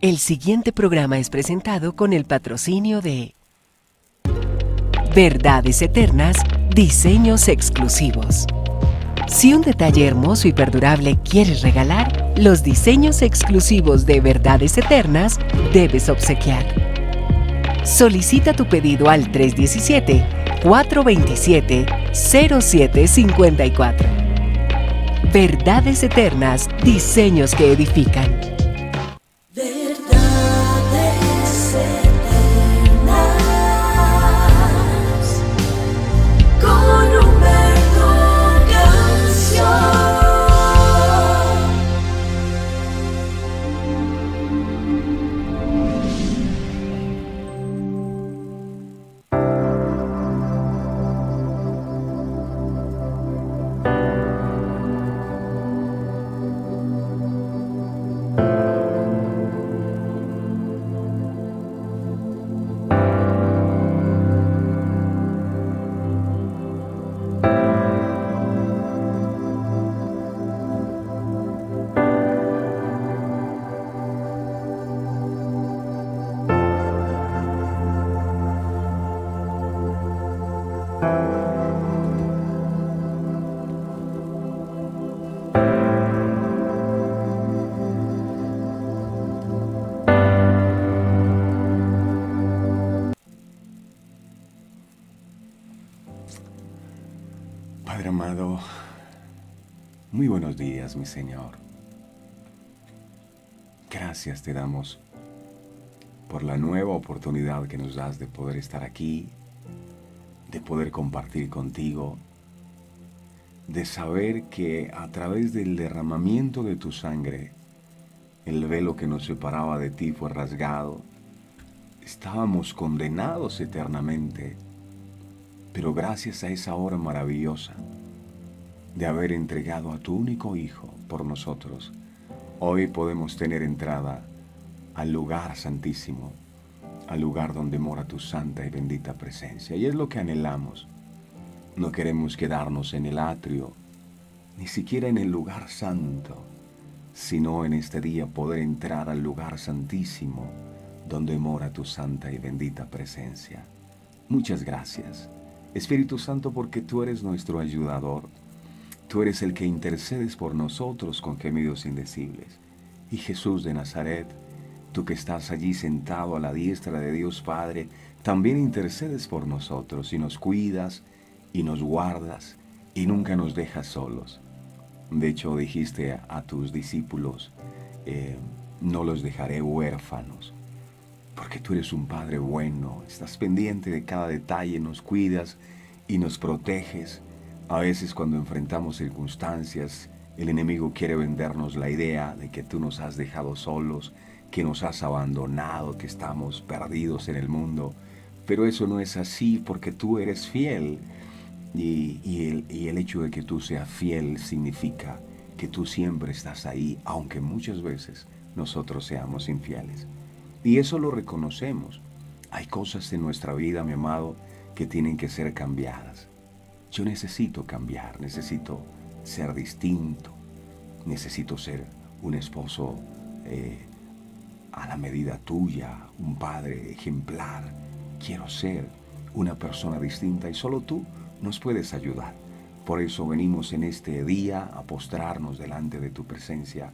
El siguiente programa es presentado con el patrocinio de Verdades Eternas, diseños exclusivos. Si un detalle hermoso y perdurable quieres regalar, los diseños exclusivos de Verdades Eternas debes obsequiar. Solicita tu pedido al 317-427-0754. Verdades Eternas, diseños que edifican. Verdades eternas con Humberto Canción. Padre amado, muy buenos días, mi Señor. Gracias te damos por la nueva oportunidad que nos das de poder estar aquí, de poder compartir contigo, de saber que a través del derramamiento de tu sangre, el velo que nos separaba de ti fue rasgado. Estábamos condenados eternamente, pero gracias a esa hora maravillosa de haber entregado a tu único Hijo por nosotros, hoy podemos tener entrada al lugar santísimo, al lugar donde mora tu santa y bendita presencia. Y es lo que anhelamos. No queremos quedarnos en el atrio, ni siquiera en el lugar santo, sino en este día poder entrar al lugar santísimo, donde mora tu santa y bendita presencia. Muchas gracias, Espíritu Santo, porque tú eres nuestro ayudador. Tú eres el que intercedes por nosotros con gemidos indecibles. Y Jesús de Nazaret, tú que estás allí sentado a la diestra de Dios Padre, también intercedes por nosotros y nos cuidas y nos guardas y nunca nos dejas solos. De hecho, dijiste a tus discípulos, no los dejaré huérfanos, porque tú eres un Padre bueno, estás pendiente de cada detalle, nos cuidas y nos proteges. A veces cuando enfrentamos circunstancias, el enemigo quiere vendernos la idea de que tú nos has dejado solos, que nos has abandonado, que estamos perdidos en el mundo. Pero eso no es así, porque tú eres fiel. Y el hecho de que tú seas fiel significa que tú siempre estás ahí, aunque muchas veces nosotros seamos infieles. Y eso lo reconocemos. Hay cosas en nuestra vida, mi amado, que tienen que ser cambiadas. Yo necesito cambiar, necesito ser distinto, necesito ser un esposo a la medida tuya, un padre ejemplar. Quiero ser una persona distinta y solo tú nos puedes ayudar. Por eso venimos en este día a postrarnos delante de tu presencia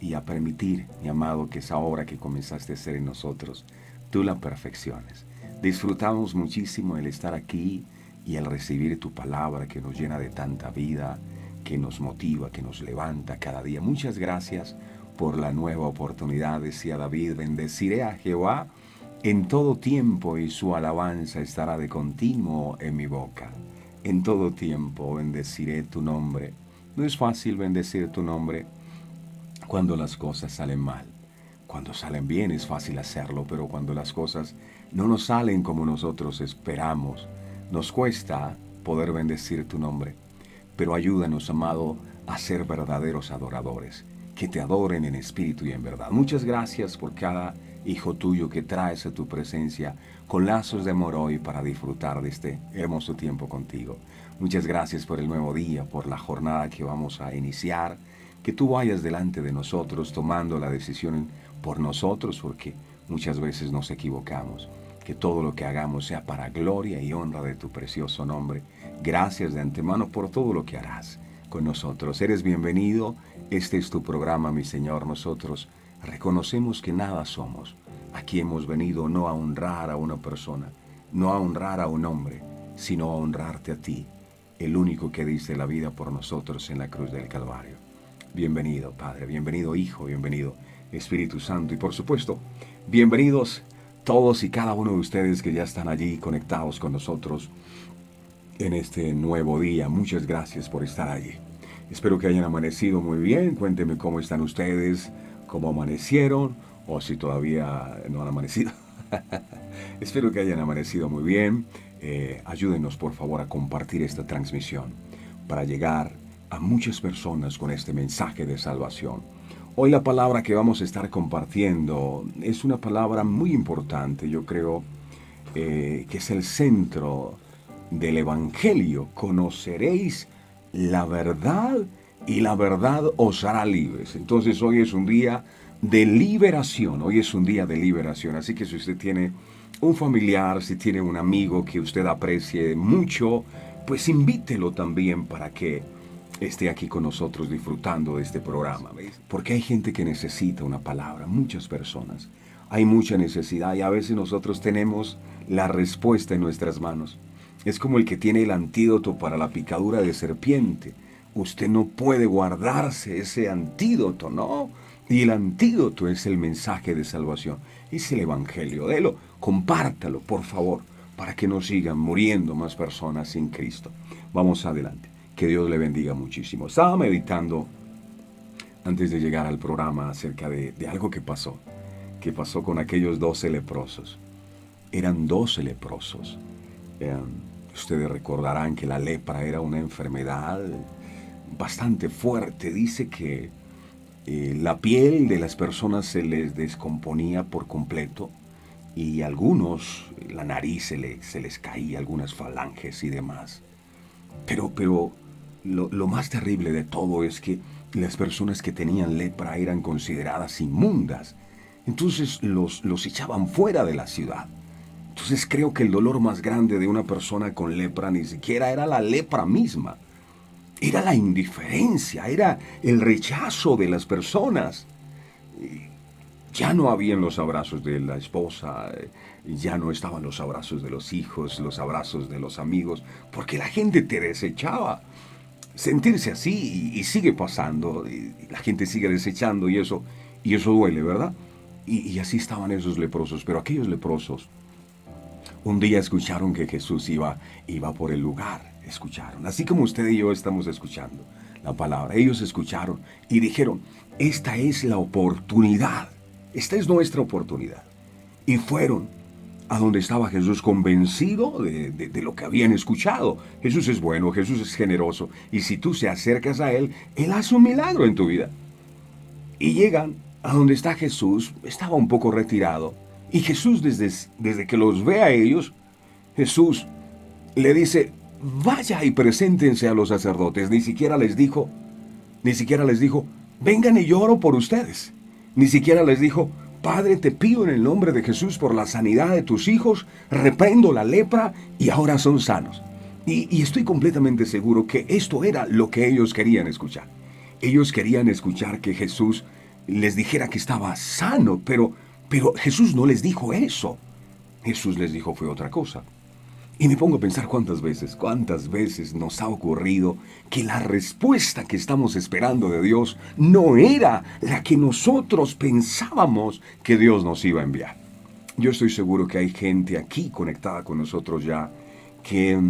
y a permitir, mi amado, que esa obra que comenzaste a hacer en nosotros, tú la perfecciones. Disfrutamos muchísimo el estar aquí y el recibir tu palabra que nos llena de tanta vida, que nos motiva, que nos levanta cada día. Muchas gracias por la nueva oportunidad. Decía David, bendeciré a Jehová en todo tiempo y su alabanza estará de continuo en mi boca. En todo tiempo bendeciré tu nombre. No es fácil bendecir tu nombre cuando las cosas salen mal. Cuando salen bien es fácil hacerlo, pero cuando las cosas no nos salen como nosotros esperamos, nos cuesta poder bendecir tu nombre. Pero ayúdanos, amado, a ser verdaderos adoradores, que te adoren en espíritu y en verdad. Muchas gracias por cada hijo tuyo que traes a tu presencia con lazos de amor hoy para disfrutar de este hermoso tiempo contigo. Muchas gracias por el nuevo día, por la jornada que vamos a iniciar. que tú vayas delante de nosotros tomando la decisión por nosotros, porque muchas veces nos equivocamos. Que todo lo que hagamos sea para gloria y honra de tu precioso nombre. Gracias de antemano por todo lo que harás con nosotros. Eres bienvenido. Este es tu programa, mi Señor. Nosotros reconocemos que nada somos. Aquí hemos venido no a honrar a una persona, no a honrar a un hombre, sino a honrarte a ti, el único que diste la vida por nosotros en la cruz del Calvario. Bienvenido, Padre, bienvenido, Hijo, bienvenido, Espíritu Santo. Y por supuesto, bienvenidos todos y cada uno de ustedes que ya están allí conectados con nosotros en este nuevo día. Muchas gracias por estar allí. Espero que hayan amanecido muy bien. Cuéntenme cómo están ustedes, cómo amanecieron, o si todavía no han amanecido. Espero que hayan amanecido muy bien. Ayúdenos por favor a compartir esta transmisión para llegar a muchas personas con este mensaje de salvación. Hoy la palabra que vamos a estar compartiendo es una palabra muy importante. Yo creo que es el centro del Evangelio. Conoceréis la verdad y la verdad os hará libres. Entonces hoy es un día de liberación. Hoy es un día de liberación. Así que si usted tiene un familiar, si tiene un amigo que usted aprecie mucho, pues invítelo también para que esté aquí con nosotros disfrutando de este programa. Porque hay gente que necesita una palabra, muchas personas. Hay mucha necesidad y a veces nosotros tenemos la respuesta en nuestras manos. Es como el que tiene el antídoto para la picadura de serpiente. Usted no puede guardarse ese antídoto, ¿no? Y el antídoto es el mensaje de salvación. Es el Evangelio. Délo, compártalo, por favor, para que no sigan muriendo más personas sin Cristo. Vamos adelante. Que Dios le bendiga muchísimo. Estaba meditando antes de llegar al programa acerca de algo que pasó con aquellos 12 leprosos. Eran 12 leprosos. Ustedes recordarán que la lepra era una enfermedad bastante fuerte. Dice que la piel de las personas se les descomponía por completo y algunos, la nariz se les caía, algunas falanges y demás. Pero lo más terrible de todo es que las personas que tenían lepra eran consideradas inmundas. Entonces los echaban fuera de la ciudad. Entonces creo que el dolor más grande de una persona con lepra ni siquiera era la lepra misma. Era la indiferencia, era el rechazo de las personas. Ya no habían los abrazos de la esposa, ya no estaban los abrazos de los hijos, los abrazos de los amigos, porque la gente te desechaba. Sentirse así y sigue pasando, y la gente sigue desechando y eso duele, ¿verdad? Y así estaban esos leprosos, pero aquellos leprosos un día escucharon que Jesús iba por el lugar, escucharon, así como usted y yo estamos escuchando la palabra. Ellos escucharon y dijeron, esta es la oportunidad, esta es nuestra oportunidad. Y fueron a donde estaba Jesús convencido de lo que habían escuchado. Jesús es bueno, Jesús es generoso, y si tú se acercas a Él, Él hace un milagro en tu vida. Y llegan a donde está Jesús, estaba un poco retirado, y Jesús desde que los ve a ellos, Jesús le dice, vaya y preséntense a los sacerdotes. Ni siquiera les dijo, vengan y yo oro por ustedes. Ni siquiera les dijo, Padre, te pido en el nombre de Jesús por la sanidad de tus hijos, reprendo la lepra y ahora son sanos. Y estoy completamente seguro que esto era lo que ellos querían escuchar. Ellos querían escuchar que Jesús les dijera que estaba sano, pero Jesús no les dijo eso. Jesús les dijo fue otra cosa. Y me pongo a pensar cuántas veces nos ha ocurrido que la respuesta que estamos esperando de Dios no era la que nosotros pensábamos que Dios nos iba a enviar. Yo estoy seguro que hay gente aquí conectada con nosotros ya que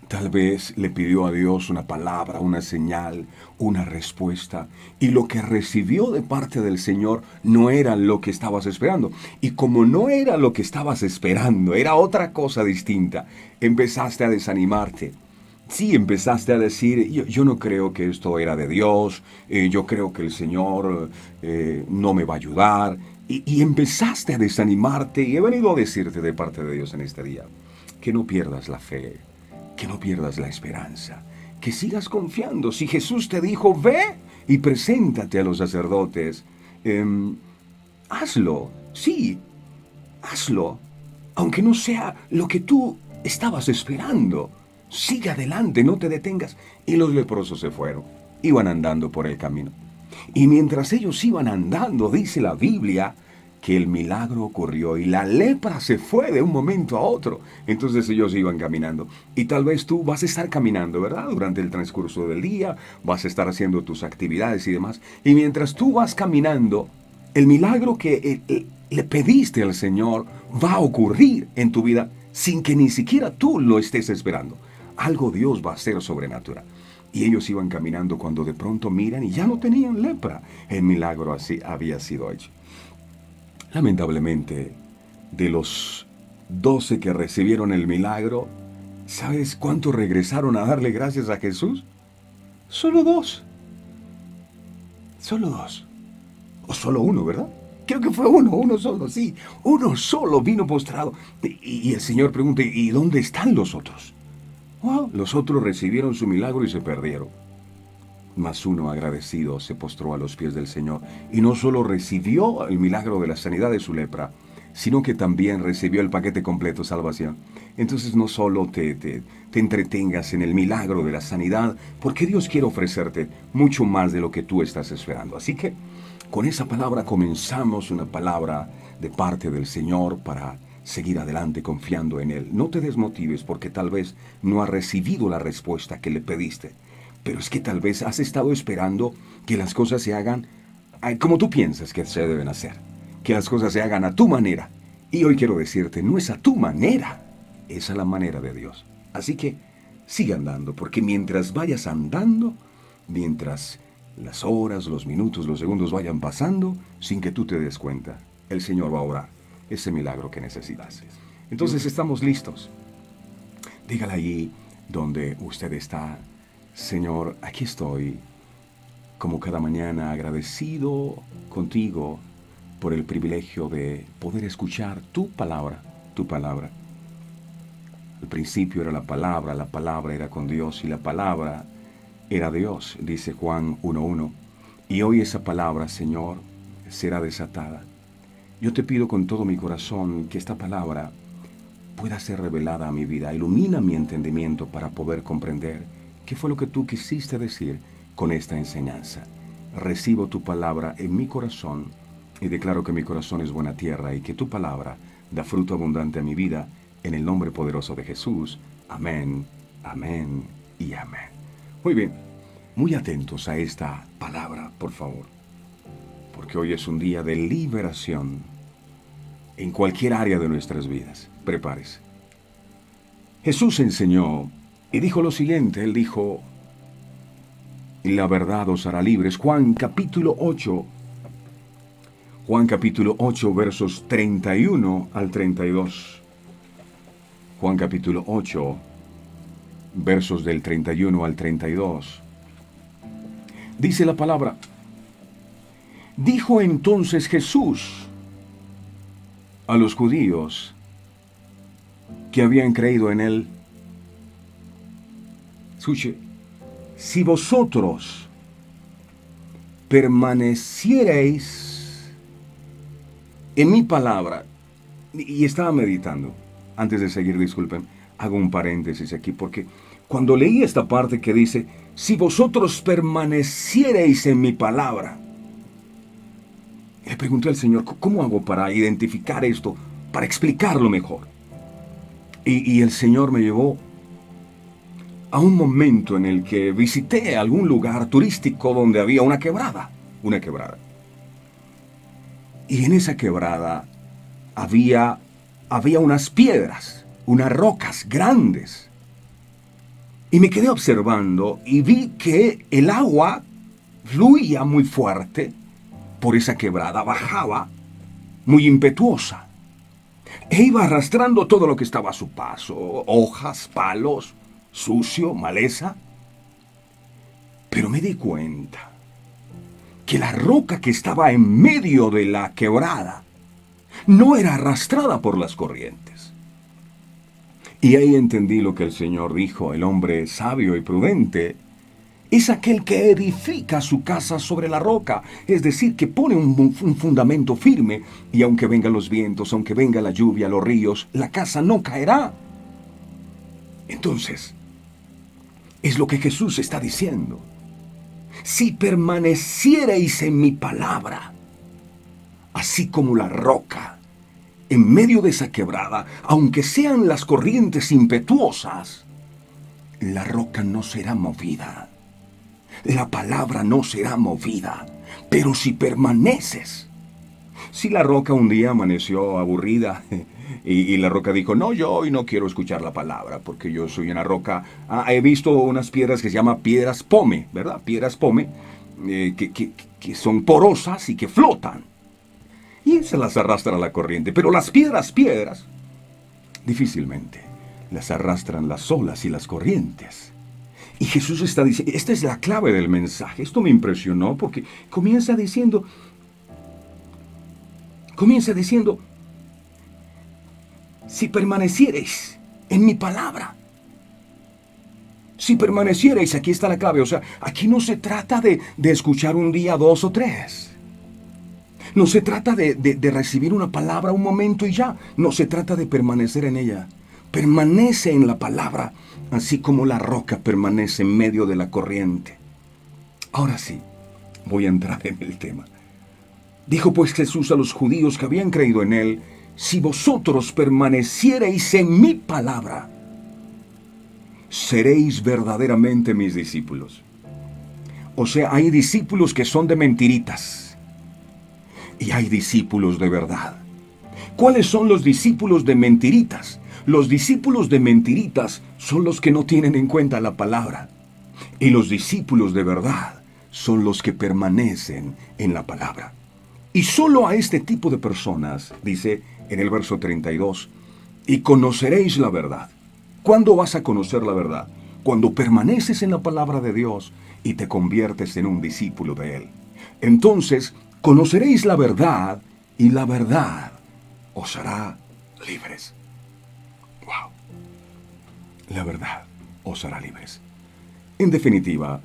tal vez le pidió a Dios una palabra, una señal, una respuesta, y lo que recibió de parte del Señor no era lo que estabas esperando. Y como no era lo que estabas esperando, era otra cosa distinta, empezaste a desanimarte. Sí, empezaste a decir, yo no creo que esto era de Dios, yo creo que el Señor no me va a ayudar. Y empezaste a desanimarte, y he venido a decirte de parte de Dios en este día, que no pierdas la fe, que no pierdas la esperanza, que sigas confiando. Si Jesús te dijo, ve, y preséntate a los sacerdotes. Hazlo, sí, hazlo, aunque no sea lo que tú estabas esperando. Sigue adelante, no te detengas. Y los leprosos se fueron, iban andando por el camino. Y mientras ellos iban andando, dice la Biblia, que el milagro ocurrió y la lepra se fue de un momento a otro. Entonces ellos iban caminando. Y tal vez tú vas a estar caminando, ¿verdad? Durante el transcurso del día, vas a estar haciendo tus actividades y demás. Y mientras tú vas caminando, el milagro que le pediste al Señor va a ocurrir en tu vida sin que ni siquiera tú lo estés esperando. Algo Dios va a hacer sobrenatural. Y ellos iban caminando cuando de pronto miran y ya no tenían lepra. El milagro así había sido hecho. Lamentablemente, de los 12 que recibieron el milagro, ¿sabes cuántos regresaron a darle gracias a Jesús? Solo 2. Solo 2. O solo uno, ¿verdad? Creo que fue uno solo, sí. Uno solo vino postrado. Y el Señor pregunta, ¿y dónde están los otros? Wow, los otros recibieron su milagro y se perdieron. Mas uno agradecido se postró a los pies del Señor y no solo recibió el milagro de la sanidad de su lepra, sino que también recibió el paquete completo, salvación. Entonces no solo te entretengas en el milagro de la sanidad, porque Dios quiere ofrecerte mucho más de lo que tú estás esperando. Así que con esa palabra comenzamos una palabra de parte del Señor para seguir adelante confiando en Él. No te desmotives porque tal vez no has recibido la respuesta que le pediste. Pero es que tal vez has estado esperando que las cosas se hagan como tú piensas que se deben hacer. Que las cosas se hagan a tu manera. Y hoy quiero decirte, no es a tu manera, es a la manera de Dios. Así que sigue andando, porque mientras vayas andando, mientras las horas, los minutos, los segundos vayan pasando, sin que tú te des cuenta, el Señor va a obrar ese milagro que necesitas. Entonces estamos listos. Dígale allí donde usted está: Señor, aquí estoy, como cada mañana, agradecido contigo por el privilegio de poder escuchar tu palabra, tu palabra. Al principio era la palabra era con Dios y la palabra era Dios, dice Juan 1:1. Y hoy esa palabra, Señor, será desatada. Yo te pido con todo mi corazón que esta palabra pueda ser revelada a mi vida. Ilumina mi entendimiento para poder comprender qué fue lo que tú quisiste decir con esta enseñanza. Recibo tu palabra en mi corazón y declaro que mi corazón es buena tierra y que tu palabra da fruto abundante a mi vida, en el nombre poderoso de Jesús. Amén, amén y amén. Muy bien, muy atentos a esta palabra, por favor, porque hoy es un día de liberación en cualquier área de nuestras vidas. Prepárese. Jesús enseñó y dijo lo siguiente. Él dijo: la verdad os hará libres. Juan capítulo 8, versos 31 al 32. Juan capítulo 8, versos del 31 al 32. Dice la palabra: dijo entonces Jesús a los judíos que habían creído en él: escuche, si vosotros permaneciereis en mi palabra. Y estaba meditando, antes de seguir, disculpen, hago un paréntesis aquí, porque cuando leí esta parte que dice, si vosotros permaneciereis en mi palabra, le pregunté al Señor, ¿cómo hago para identificar esto, para explicarlo mejor? Y el Señor me llevó a un momento en el que visité algún lugar turístico donde había una quebrada. Y en esa quebrada había unas piedras, unas rocas grandes. Y me quedé observando y vi que el agua fluía muy fuerte por esa quebrada, bajaba muy impetuosa. E iba arrastrando todo lo que estaba a su paso, hojas, palos, sucio, maleza. Pero me di cuenta que la roca que estaba en medio de la quebrada no era arrastrada por las corrientes. Y ahí entendí lo que el Señor dijo: el hombre sabio y prudente es aquel que edifica su casa sobre la roca, es decir, que pone un fundamento firme, y aunque vengan los vientos, aunque venga la lluvia, los ríos, la casa no caerá. Entonces, es lo que Jesús está diciendo. Si permaneciereis en mi palabra, así como la roca, en medio de esa quebrada, aunque sean las corrientes impetuosas, la roca no será movida. La palabra no será movida. Pero si permaneces, si la roca un día amaneció aburrida y la roca dijo, no, yo hoy no quiero escuchar la palabra porque yo soy una roca. He visto unas piedras que se llaman piedras pome, ¿verdad? Piedras pome que son porosas y que flotan. Y se las arrastra la corriente. Pero las piedras, difícilmente las arrastran las olas y las corrientes. Y Jesús está diciendo, esta es la clave del mensaje. Esto me impresionó porque comienza diciendo, si permaneciereis en mi palabra. Si permaneciereis, aquí está la clave. O sea, aquí no se trata de escuchar un día, 2 o 3. No se trata de recibir una palabra un momento y ya. No se trata de permanecer en ella. Permanece en la palabra, así como la roca permanece en medio de la corriente. Ahora sí, voy a entrar en el tema. Dijo pues Jesús a los judíos que habían creído en él, si vosotros permaneciereis en mi palabra, seréis verdaderamente mis discípulos. O sea, hay discípulos que son de mentiritas. Y hay discípulos de verdad. ¿Cuáles son los discípulos de mentiritas? Los discípulos de mentiritas son los que no tienen en cuenta la palabra. Y los discípulos de verdad son los que permanecen en la palabra. Y solo a este tipo de personas, dice en el verso 32, y conoceréis la verdad. ¿Cuándo vas a conocer la verdad? Cuando permaneces en la palabra de Dios y te conviertes en un discípulo de Él. Entonces, conoceréis la verdad y la verdad os hará libres. Wow. La verdad os hará libres. En definitiva,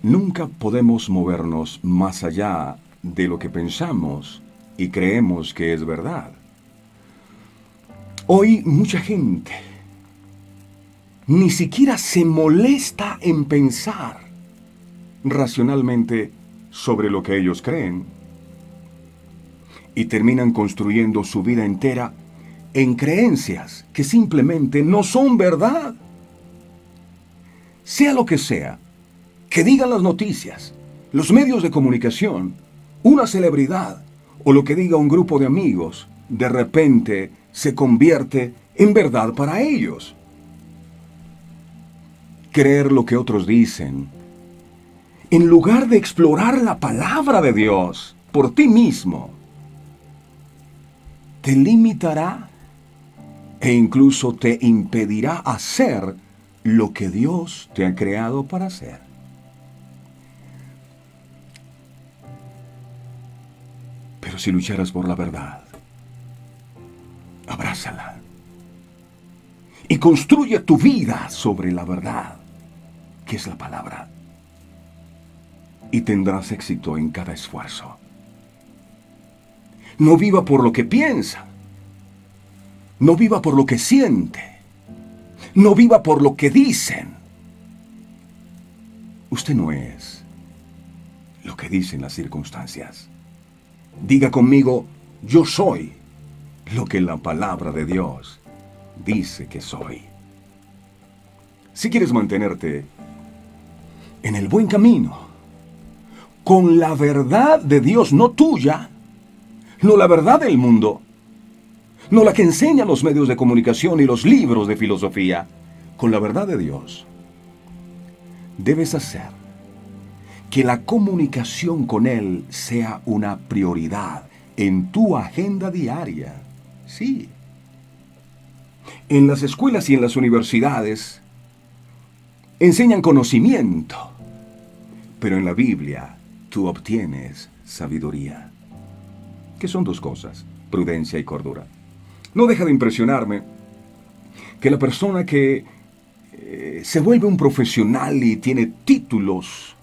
nunca podemos movernos más allá de lo que pensamos y creemos que es verdad. Hoy mucha gente ni siquiera se molesta en pensar racionalmente sobre lo que ellos creen y terminan construyendo su vida entera en creencias que simplemente no son verdad. Sea lo que sea, que digan las noticias, los medios de comunicación, una celebridad o lo que diga un grupo de amigos, de repente se convierte en verdad para ellos. Creer lo que otros dicen, en lugar de explorar la palabra de Dios por ti mismo, te limitará e incluso te impedirá hacer lo que Dios te ha creado para hacer. Pero si lucharas por la verdad, abrázala y construye tu vida sobre la verdad, que es la palabra, y tendrás éxito en cada esfuerzo. No viva por lo que piensa, no viva por lo que siente, no viva por lo que dicen. Usted no es lo que dicen las circunstancias. Diga conmigo, yo soy lo que la palabra de Dios dice que soy. Si quieres mantenerte en el buen camino, con la verdad de Dios, no tuya, no la verdad del mundo, no la que enseñan los medios de comunicación y los libros de filosofía, con la verdad de Dios, debes hacer que la comunicación con Él sea una prioridad en tu agenda diaria. Sí. En las escuelas y en las universidades enseñan conocimiento, pero en la Biblia tú obtienes sabiduría, que son dos cosas, prudencia y cordura. No deja de impresionarme que la persona que se vuelve un profesional y tiene títulos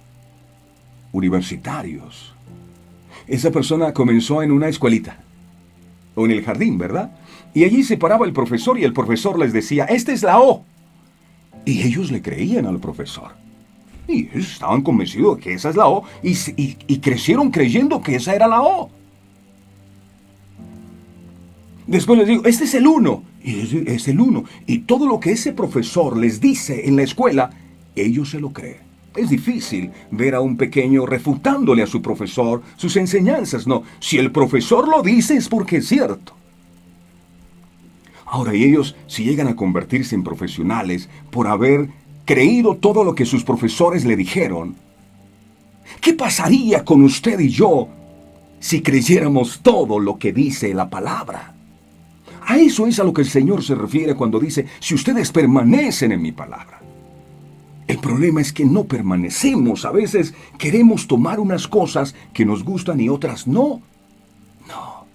universitarios. Esa persona comenzó en una escuelita o en el jardín, ¿verdad? Y allí se paraba el profesor y el profesor les decía, esta es la O. Y ellos le creían al profesor. Y ellos estaban convencidos de que esa es la O y crecieron creyendo que esa era la O. Después les digo, este es el 1. Y es el 1. Y todo lo que ese profesor les dice en la escuela, ellos se lo creen. Es difícil ver a un pequeño refutándole a su profesor sus enseñanzas. No, si el profesor lo dice es porque es cierto. Ahora, y ellos, si llegan a convertirse en profesionales por haber creído todo lo que sus profesores le dijeron, ¿qué pasaría con usted y yo si creyéramos todo lo que dice la palabra? A eso es a lo que el Señor se refiere cuando dice, si ustedes permanecen en mi palabra. El problema es que no permanecemos. A veces queremos tomar unas cosas que nos gustan y otras no. No.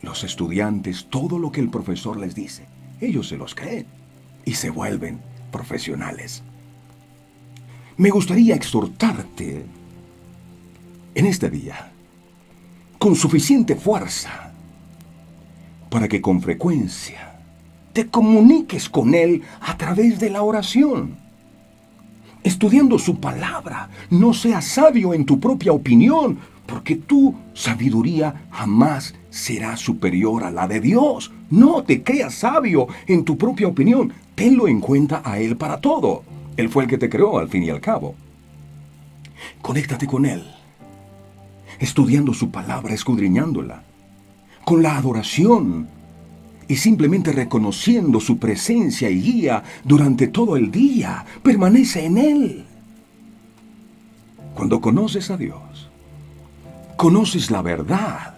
Los estudiantes, todo lo que el profesor les dice, ellos se los creen y se vuelven profesionales. Me gustaría exhortarte en este día con suficiente fuerza para que con frecuencia te comuniques con Él a través de la oración. Estudiando su palabra, no seas sabio en tu propia opinión, porque tu sabiduría jamás será superior a la de Dios. No te creas sabio en tu propia opinión, tenlo en cuenta a Él para todo. Él fue el que te creó al fin y al cabo. Conéctate con Él, estudiando su palabra, escudriñándola, con la adoración y simplemente reconociendo su presencia y guía durante todo el día. Permanece en Él. Cuando conoces a Dios, conoces la verdad.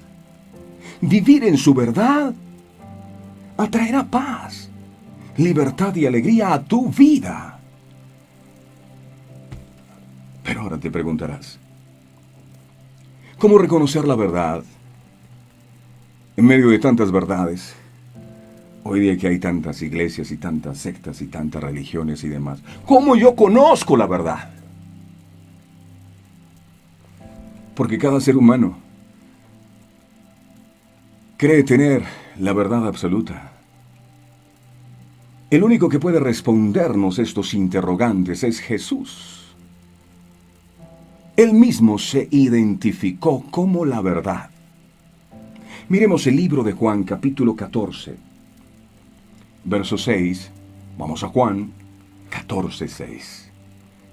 Vivir en su verdad atraerá paz, libertad y alegría a tu vida. Pero ahora te preguntarás, ¿cómo reconocer la verdad en medio de tantas verdades? Hoy día que hay tantas iglesias y tantas sectas y tantas religiones y demás. ¿Cómo yo conozco la verdad? Porque cada ser humano cree tener la verdad absoluta. El único que puede respondernos estos interrogantes es Jesús. Él mismo se identificó como la verdad. Miremos el libro de Juan, capítulo 14. Verso 6, vamos a Juan 14, 6.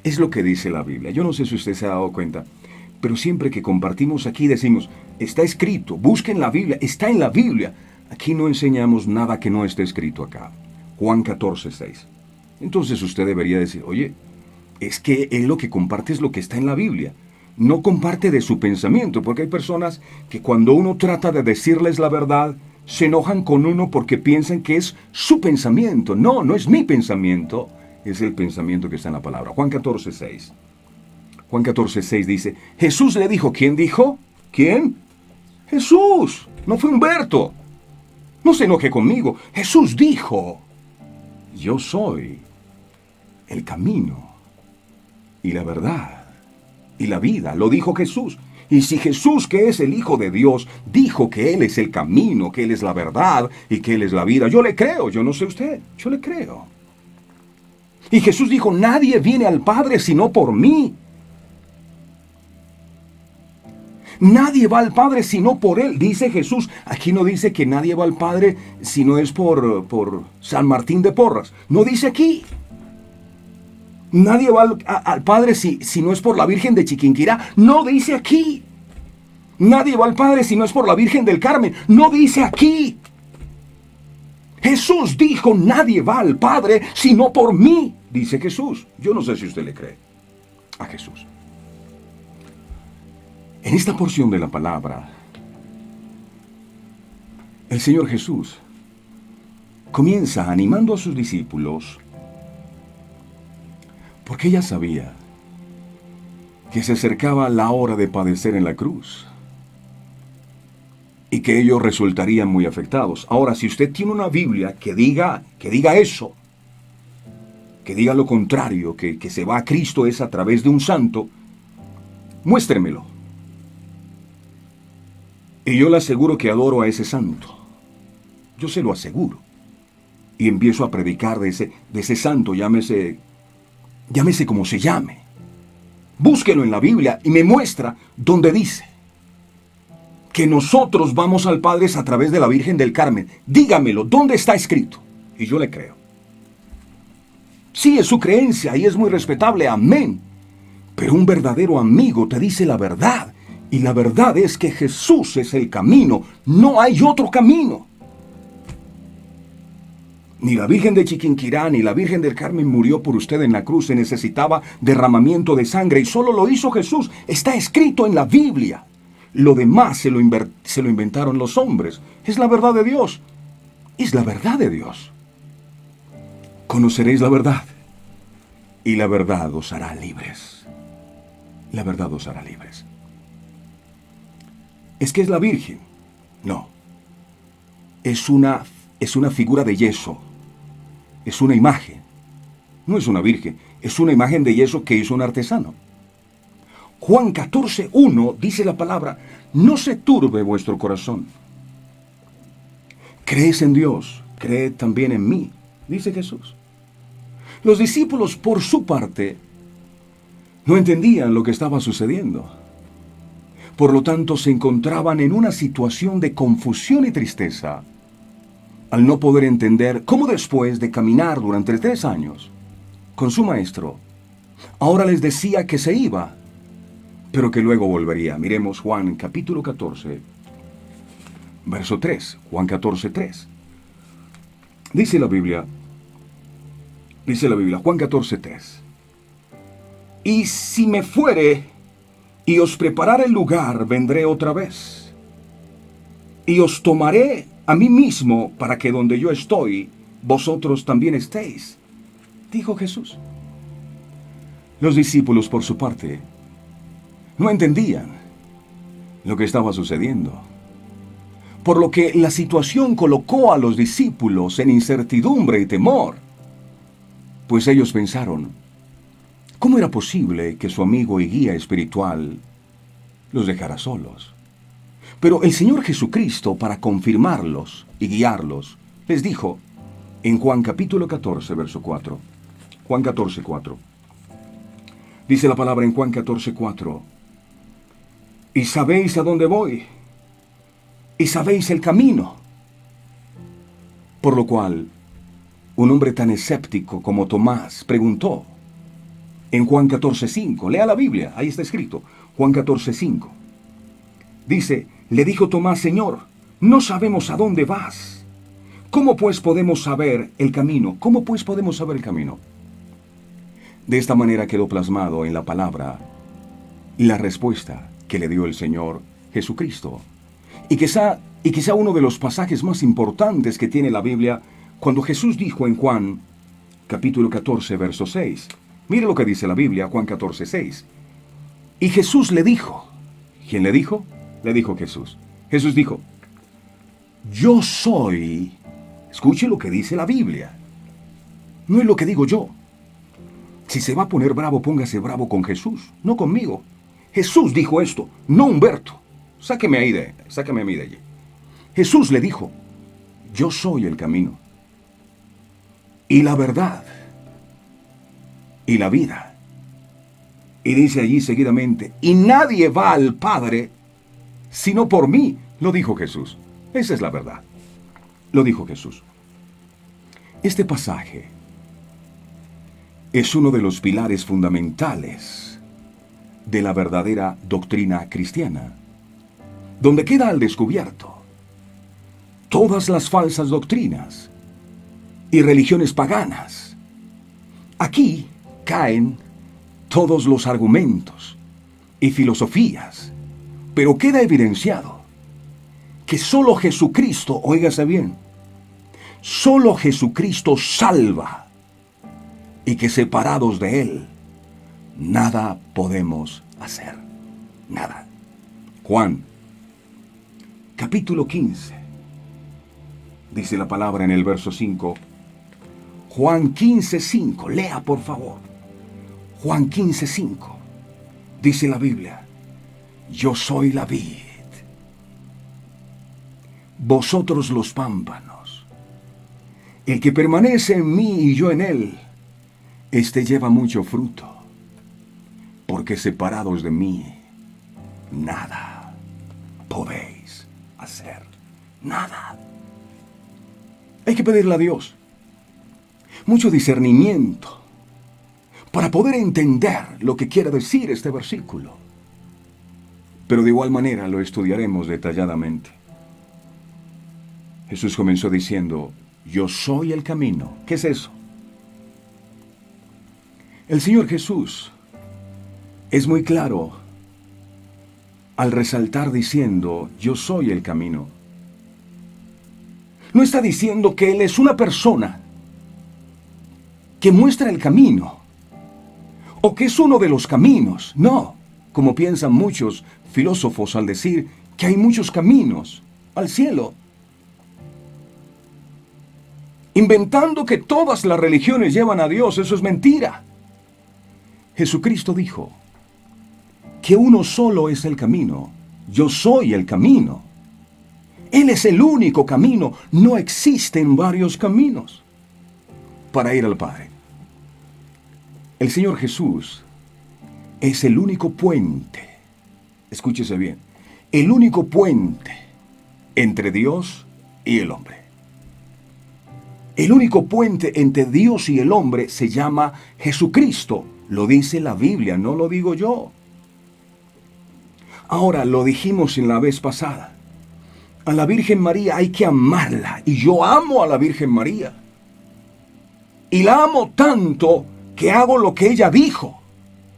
Es lo que dice la Biblia. Yo no sé si usted se ha dado cuenta, pero siempre que compartimos aquí decimos, está escrito, busquen la Biblia, está en la Biblia. Aquí no enseñamos nada que no esté escrito acá. Juan 14, 6. Entonces usted debería decir, oye, es que él lo que comparte es lo que está en la Biblia. No comparte de su pensamiento, porque hay personas que cuando uno trata de decirles la verdad, se enojan con uno porque piensan que es su pensamiento. No, no es mi pensamiento, es el pensamiento que está en la palabra. Juan 14, 6. Juan 14, 6 dice, Jesús le dijo, ¿quién dijo? ¿Quién? Jesús, no fue Humberto. No se enoje conmigo. Jesús dijo, yo soy el camino y la verdad y la vida. Lo dijo Jesús. Y si Jesús, que es el Hijo de Dios, dijo que Él es el camino, que Él es la verdad y que Él es la vida, yo le creo. Yo no sé usted, yo le creo. Y Jesús dijo, nadie viene al Padre sino por mí. Nadie va al Padre sino por Él, dice Jesús. Aquí no dice que nadie va al Padre si no es por San Martín de Porras. No dice aquí. Nadie va al Padre si no es por la Virgen de Chiquinquirá. No dice aquí. Nadie va al Padre si no es por la Virgen del Carmen. No dice aquí. Jesús dijo, nadie va al Padre sino por mí, dice Jesús. Yo no sé si usted le cree a Jesús. En esta porción de la palabra, el Señor Jesús comienza animando a sus discípulos porque ella sabía que se acercaba la hora de padecer en la cruz y que ellos resultarían muy afectados. Ahora, si usted tiene una Biblia que diga eso, que diga lo contrario, que se va a Cristo es a través de un santo, muéstremelo. Y yo le aseguro que adoro a ese santo. Yo se lo aseguro. Y empiezo a predicar de ese santo, llámese como se llame. Búsquelo en la Biblia y me muestra donde dice que nosotros vamos al Padre a través de la Virgen del Carmen. Dígamelo, ¿dónde está escrito? Y yo le creo. Sí, es su creencia y es muy respetable, amén. Pero un verdadero amigo te dice la verdad. Y la verdad es que Jesús es el camino. No hay otro camino. Ni la Virgen de Chiquinquirá ni la Virgen del Carmen murió por usted en la cruz. Se necesitaba derramamiento de sangre y solo lo hizo Jesús. Está escrito en la Biblia. Lo demás se lo inventaron los hombres. Es la verdad de Dios. Es la verdad de Dios. Conoceréis la verdad y la verdad os hará libres. La verdad os hará libres. ¿Es que es la Virgen? No. Es una figura de yeso. Es una imagen. No es una virgen. Es una imagen de yeso que hizo un artesano. Juan 14:1 dice la palabra: no se turbe vuestro corazón. Crees en Dios, creed también en mí, dice Jesús. Los discípulos, por su parte, no entendían lo que estaba sucediendo. Por lo tanto, se encontraban en una situación de confusión y tristeza, al no poder entender cómo después de caminar durante 3 años con su maestro, ahora les decía que se iba, pero que luego volvería. Miremos Juan capítulo 14, verso 3. Juan 14:3. Dice la Biblia, Juan 14:3. Y si me fuere y os preparare el lugar, vendré otra vez. Y os tomaré a mí mismo, para que donde yo estoy, vosotros también estéis, dijo Jesús. Los discípulos, por su parte, no entendían lo que estaba sucediendo, por lo que la situación colocó a los discípulos en incertidumbre y temor, pues ellos pensaron, ¿cómo era posible que su amigo y guía espiritual los dejara solos? Pero el Señor Jesucristo, para confirmarlos y guiarlos, les dijo en Juan capítulo 14, verso 4. Juan 14:4. Dice la palabra en Juan 14:4. Y sabéis a dónde voy, y sabéis el camino. Por lo cual, un hombre tan escéptico como Tomás preguntó en Juan 14:5. Lea la Biblia, ahí está escrito, Juan 14:5. Dice, le dijo Tomás: Señor, no sabemos a dónde vas. ¿Cómo pues podemos saber el camino? ¿Cómo pues podemos saber el camino? De esta manera quedó plasmado en la palabra la respuesta que le dio el Señor Jesucristo. Y quizá uno de los pasajes más importantes que tiene la Biblia, cuando Jesús dijo en Juan capítulo 14, verso 6. Mire lo que dice la Biblia, Juan 14:6. Y Jesús le dijo. ¿Quién le dijo? Le dijo Jesús. Jesús dijo, yo soy. Escuche lo que dice la Biblia. No es lo que digo yo. Si se va a poner bravo, póngase bravo con Jesús, no conmigo. Jesús dijo esto, no Humberto. Sáqueme a mí de allí. Jesús le dijo, yo soy el camino y la verdad y la vida. Y dice allí seguidamente, y nadie va al Padre sino por mí, lo dijo Jesús. Esa es la verdad. Lo dijo Jesús. Este pasaje es uno de los pilares fundamentales de la verdadera doctrina cristiana, donde queda al descubierto todas las falsas doctrinas y religiones paganas. Aquí caen todos los argumentos y filosofías, pero queda evidenciado que solo Jesucristo, óigase bien, solo Jesucristo salva, y que separados de Él, nada podemos hacer. Nada. Juan, capítulo 15, dice la palabra en el verso 5, Juan 15:5. Lea, por favor. Juan 15:5. Dice la Biblia: yo soy la vid, vosotros los pámpanos. El que permanece en mí y yo en él, éste lleva mucho fruto, porque separados de mí, nada podéis hacer. Nada. Hay que pedirle a Dios mucho discernimiento para poder entender lo que quiere decir este versículo. Pero de igual manera lo estudiaremos detalladamente. Jesús comenzó diciendo: yo soy el camino. ¿Qué es eso? El Señor Jesús es muy claro al resaltar diciendo: yo soy el camino. No está diciendo que Él es una persona que muestra el camino o que es uno de los caminos. No, como piensan muchos filósofos al decir que hay muchos caminos al cielo, inventando que todas las religiones llevan a Dios. Eso es mentira. Jesucristo dijo que uno solo es el camino. Yo soy el camino. Él es el único camino. No existen varios caminos para ir al Padre. El Señor Jesús es el único puente. Escúchese bien. El único puente entre Dios y el hombre. El único puente entre Dios y el hombre se llama Jesucristo. Lo dice la Biblia, no lo digo yo. Ahora, lo dijimos en la vez pasada. A la Virgen María hay que amarla. Y yo amo a la Virgen María. Y la amo tanto que hago lo que ella dijo.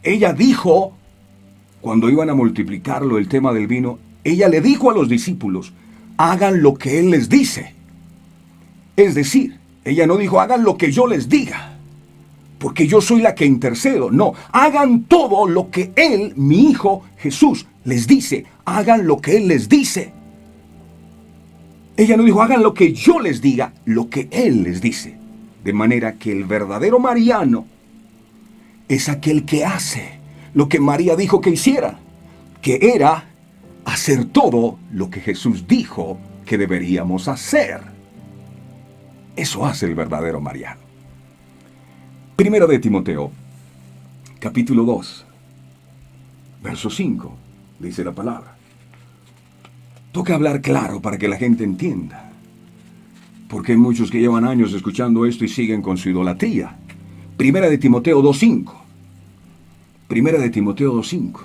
Ella dijo, cuando iban a multiplicarlo el tema del vino, ella le dijo a los discípulos: hagan lo que Él les dice. Es decir, ella no dijo: hagan lo que yo les diga, porque yo soy la que intercedo. No, hagan todo lo que Él, mi Hijo Jesús, les dice. Hagan lo que Él les dice. Ella no dijo: hagan lo que yo les diga, lo que Él les dice. De manera que el verdadero mariano es aquel que hace lo que María dijo que hiciera, que era hacer todo lo que Jesús dijo que deberíamos hacer. Eso hace el verdadero mariano. Primera de Timoteo, capítulo 2, verso 5, dice la palabra. Toca hablar claro para que la gente entienda, porque hay muchos que llevan años escuchando esto y siguen con su idolatría. Primera de Timoteo 2.5. Primera de Timoteo 2.5.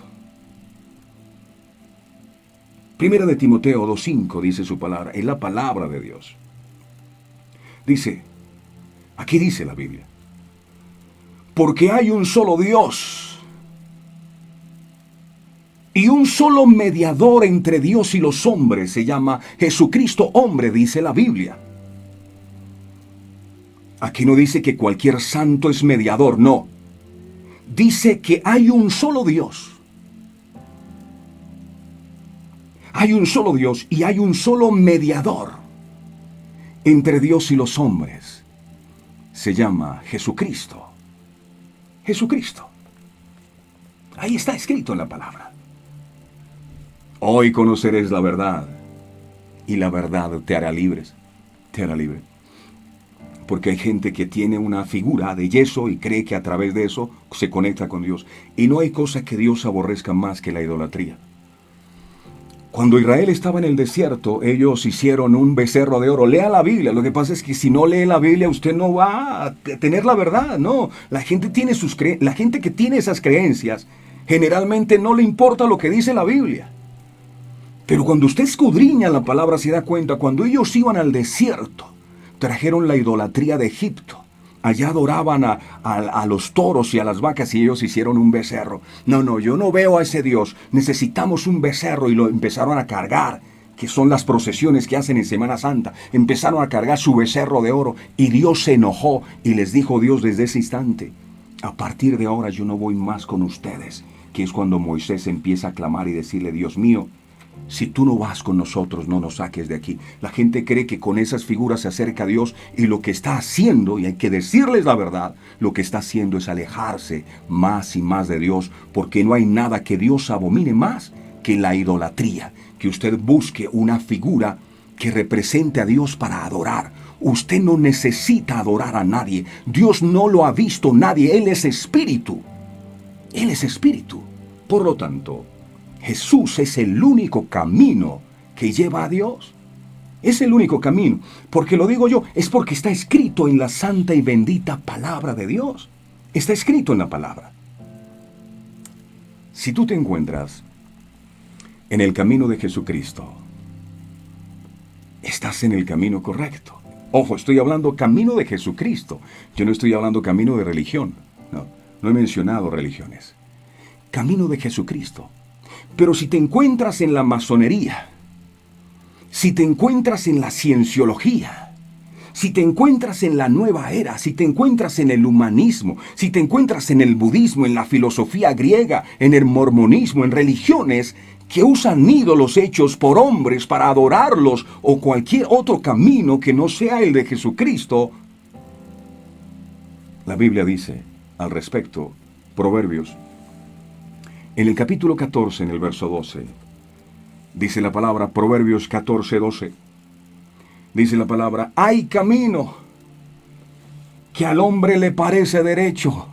Primera de Timoteo 2.5 dice su palabra, es la palabra de Dios. Dice, aquí dice la Biblia: porque hay un solo Dios y un solo mediador entre Dios y los hombres, se llama Jesucristo hombre, dice la Biblia. Aquí no dice que cualquier santo es mediador, no. Dice que hay un solo Dios. Hay un solo Dios y hay un solo mediador entre Dios y los hombres. Se llama Jesucristo. Jesucristo. Ahí está escrito en la palabra. Hoy conoceréis la verdad y la verdad te hará libres. Te hará libre. Porque hay gente que tiene una figura de yeso y cree que a través de eso se conecta con Dios. Y no hay cosa que Dios aborrezca más que la idolatría. Cuando Israel estaba en el desierto, ellos hicieron un becerro de oro. Lea la Biblia. Lo que pasa es que si no lee la Biblia, usted no va a tener la verdad. No, la gente que tiene esas creencias, generalmente no le importa lo que dice la Biblia. Pero cuando usted escudriña la palabra, se da cuenta, cuando ellos iban al desierto, trajeron la idolatría de Egipto. Allá adoraban a los toros y a las vacas y ellos hicieron un becerro. No, yo no veo a ese Dios. Necesitamos un becerro y lo empezaron a cargar, que son las procesiones que hacen en Semana Santa. Empezaron a cargar su becerro de oro y Dios se enojó y les dijo Dios desde ese instante: a partir de ahora yo no voy más con ustedes. Que es cuando Moisés empieza a clamar y decirle: Dios mío, Si tú no vas con nosotros, no nos saques de aquí. La gente cree que con esas figuras se acerca a Dios y lo que está haciendo, y hay que decirles la verdad, lo que está haciendo es alejarse más y más de Dios, porque no hay nada que Dios abomine más que la idolatría. Que usted busque una figura que represente a Dios para adorar. Usted no necesita adorar a nadie. Dios no lo ha visto nadie. Él es espíritu. Él es espíritu. Por lo tanto, Jesús es el único camino que lleva a Dios. Es el único camino. Porque lo digo yo, es porque está escrito en la santa y bendita palabra de Dios. Está escrito en la palabra. Si tú te encuentras en el camino de Jesucristo, estás en el camino correcto. Ojo, estoy hablando camino de Jesucristo. Yo no estoy hablando camino de religión. No he mencionado religiones. Camino de Jesucristo. Pero si te encuentras en la masonería, si te encuentras en la cienciología, si te encuentras en la nueva era, si te encuentras en el humanismo, si te encuentras en el budismo, en la filosofía griega, en el mormonismo, en religiones que usan ídolos hechos por hombres para adorarlos o cualquier otro camino que no sea el de Jesucristo, la Biblia dice al respecto, Proverbios, en el capítulo 14, en el verso 12, dice la palabra, Proverbios 14, 12, dice la palabra, hay camino que al hombre le parece derecho,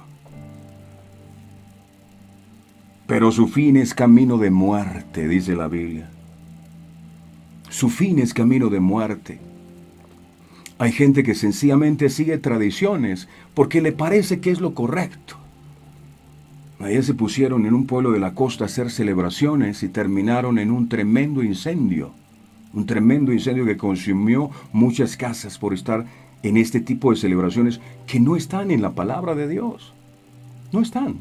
pero su fin es camino de muerte, dice la Biblia. Su fin es camino de muerte. Hay gente que sencillamente sigue tradiciones porque le parece que es lo correcto. Ayer se pusieron en un pueblo de la costa a hacer celebraciones y terminaron en un tremendo incendio. Un tremendo incendio que consumió muchas casas por estar en este tipo de celebraciones que no están en la palabra de Dios. No están.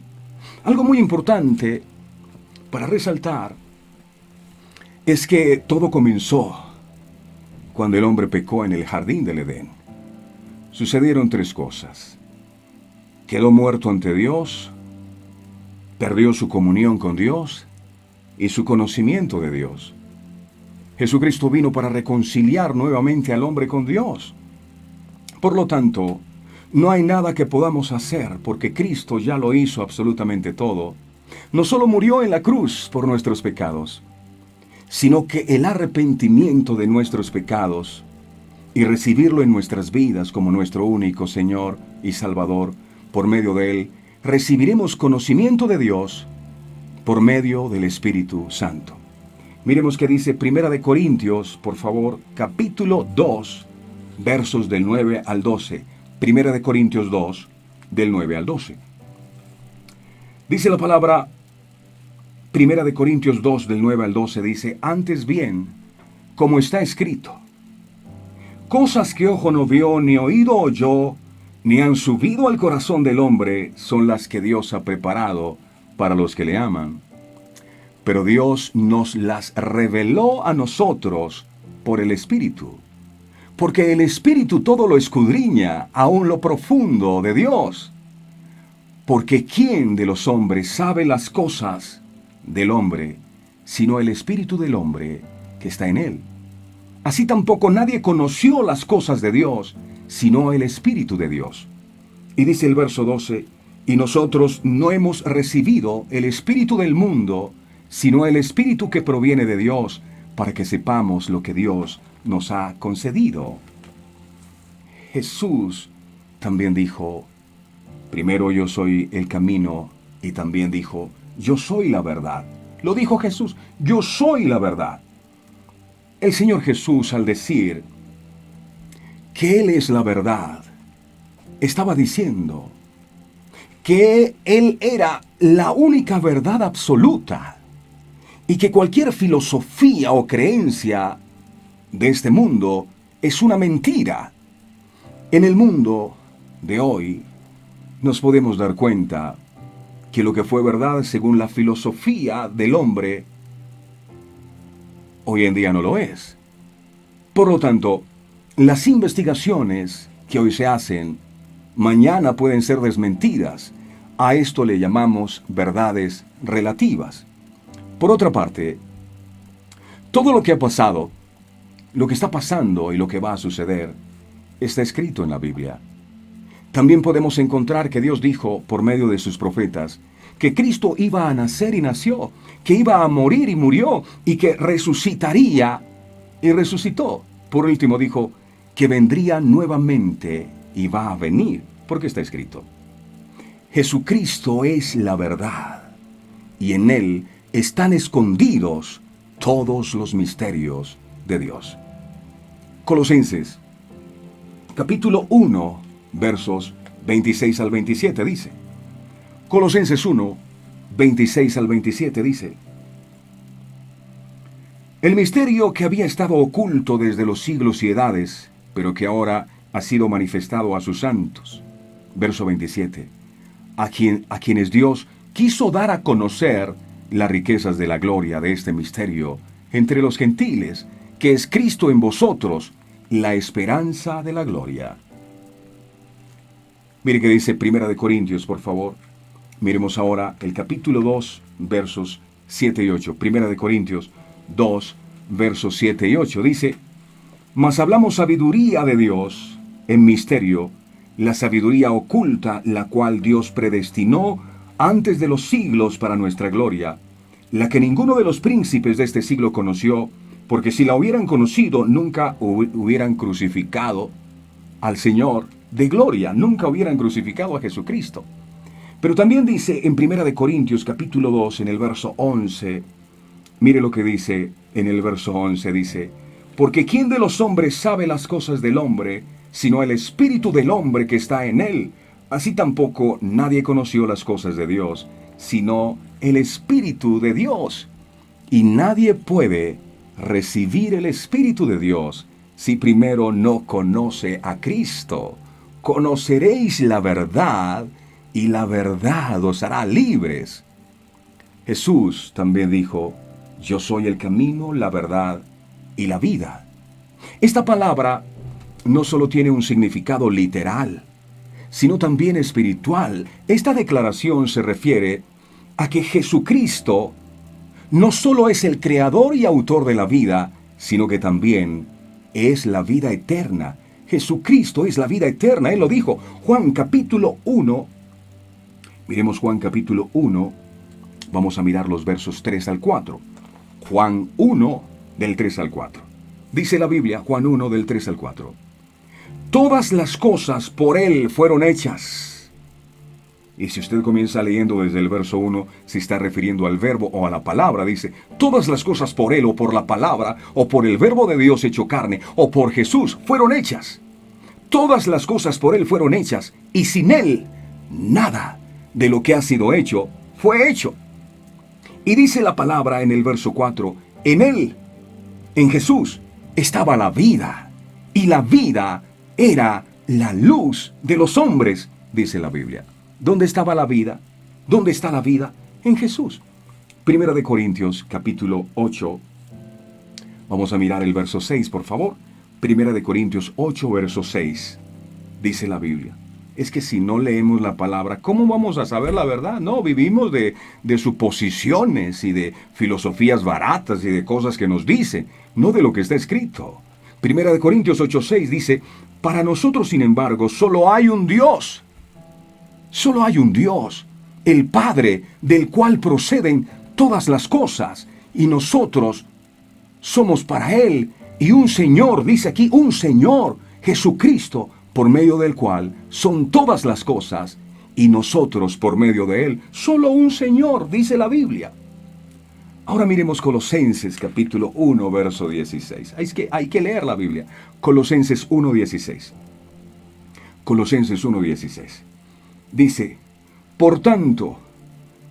Algo muy importante para resaltar es que todo comenzó cuando el hombre pecó en el jardín del Edén. Sucedieron tres cosas. Quedó muerto ante Dios, perdió su comunión con Dios y su conocimiento de Dios. Jesucristo vino para reconciliar nuevamente al hombre con Dios. Por lo tanto, no hay nada que podamos hacer porque Cristo ya lo hizo absolutamente todo. No solo murió en la cruz por nuestros pecados, sino que el arrepentimiento de nuestros pecados y recibirlo en nuestras vidas como nuestro único Señor y Salvador, por medio de Él, recibiremos conocimiento de Dios por medio del Espíritu Santo. Miremos qué dice 1 Corintios, por favor, capítulo 2, versos del 9 al 12. 1 Corintios 2, del 9 al 12. Dice la palabra, 1 Corintios 2, del 9 al 12, dice, antes bien, como está escrito, cosas que ojo no vio, ni oído oyó, ni han subido al corazón del hombre, son las que Dios ha preparado para los que le aman. Pero Dios nos las reveló a nosotros por el Espíritu. Porque el Espíritu todo lo escudriña, aun lo profundo de Dios. Porque ¿quién de los hombres sabe las cosas del hombre, sino el Espíritu del hombre que está en él? Así tampoco nadie conoció las cosas de Dios, sino el Espíritu de Dios. Y dice el verso 12, y nosotros no hemos recibido el Espíritu del mundo, sino el Espíritu que proviene de Dios, para que sepamos lo que Dios nos ha concedido. Jesús también dijo, primero yo soy el camino, y también dijo, yo soy la verdad. Lo dijo Jesús, yo soy la verdad. El Señor Jesús, al decir que Él es la verdad, estaba diciendo que Él era la única verdad absoluta y que cualquier filosofía o creencia de este mundo es una mentira. En el mundo de hoy nos podemos dar cuenta que lo que fue verdad según la filosofía del hombre hoy en día no lo es. Por lo tanto, las investigaciones que hoy se hacen, mañana pueden ser desmentidas. A esto le llamamos verdades relativas. Por otra parte, Todo lo que ha pasado, lo que está pasando y lo que va a suceder, está escrito en la Biblia. También podemos encontrar que Dios dijo por medio de sus profetas que Cristo iba a nacer y nació, que iba a morir y murió, y que resucitaría y resucitó. Por último dijo que vendría nuevamente y va a venir, porque está escrito. Jesucristo es la verdad, y en Él están escondidos todos los misterios de Dios. Colosenses, capítulo 1, versos 26 al 27 dice. Colosenses 1, 26 al 27 dice. El misterio que había estado oculto desde los siglos y edades, pero que ahora ha sido manifestado a sus santos. Verso 27. A quienes Dios quiso dar a conocer las riquezas de la gloria de este misterio entre los gentiles, que es Cristo en vosotros, la esperanza de la gloria. Mire que dice Primera de Corintios, por favor. Miremos ahora el capítulo 2, versos 7 y 8. Primera de Corintios 2, versos 7 y 8. Dice, mas hablamos sabiduría de Dios en misterio, la sabiduría oculta, la cual Dios predestinó antes de los siglos para nuestra gloria, la que ninguno de los príncipes de este siglo conoció, porque si la hubieran conocido, nunca hubieran crucificado al Señor de gloria, nunca hubieran crucificado a Jesucristo. Pero también dice en 1 Corintios capítulo 2, en el verso 11, mire lo que dice en el verso 11, dice, porque ¿quién de los hombres sabe las cosas del hombre, sino el espíritu del hombre que está en él? Así tampoco nadie conoció las cosas de Dios, sino el espíritu de Dios. Y nadie puede recibir el espíritu de Dios si primero no conoce a Cristo. Conoceréis la verdad, y la verdad os hará libres. Jesús también dijo, yo soy el camino, la verdad y la vida. Esta palabra no solo tiene un significado literal, sino también espiritual. Esta declaración se refiere a que Jesucristo no solo es el creador y autor de la vida, sino que también es la vida eterna. Jesucristo es la vida eterna, Él lo dijo. Juan capítulo 1, miremos Juan capítulo 1, vamos a mirar los versos 3 al 4. Juan 1, del 3 al 4. Dice la Biblia, Juan 1, del 3 al 4. Todas las cosas por Él fueron hechas. Y si usted comienza leyendo desde el verso 1, se está refiriendo al verbo o a la palabra. Dice, todas las cosas por Él o por la palabra o por el verbo de Dios hecho carne o por Jesús fueron hechas. Todas las cosas por Él fueron hechas y sin Él nada de lo que ha sido hecho fue hecho. Y dice la palabra en el verso 4, en Él, en Jesús, estaba la vida, y la vida era la luz de los hombres, dice la Biblia. ¿Dónde estaba la vida? ¿Dónde está la vida? En Jesús. Primera de Corintios, capítulo 8. Vamos a mirar el verso 6, por favor. Primera de Corintios 8, verso 6. Dice la Biblia. Es que si no leemos la palabra, ¿cómo vamos a saber la verdad? No, vivimos de suposiciones y de filosofías baratas y de cosas que nos dicen, no de lo que está escrito. Primera de Corintios 8:6 dice, para nosotros, sin embargo, solo hay un Dios. Solo hay un Dios, el Padre, del cual proceden todas las cosas, y nosotros somos para Él, y un Señor, dice aquí, un Señor, Jesucristo, por medio del cual son todas las cosas, y nosotros por medio de Él, solo un Señor, dice la Biblia. Ahora miremos Colosenses capítulo 1, verso 16. Hay que leer la Biblia. Colosenses 1:16. Colosenses 1:16. Dice, por tanto,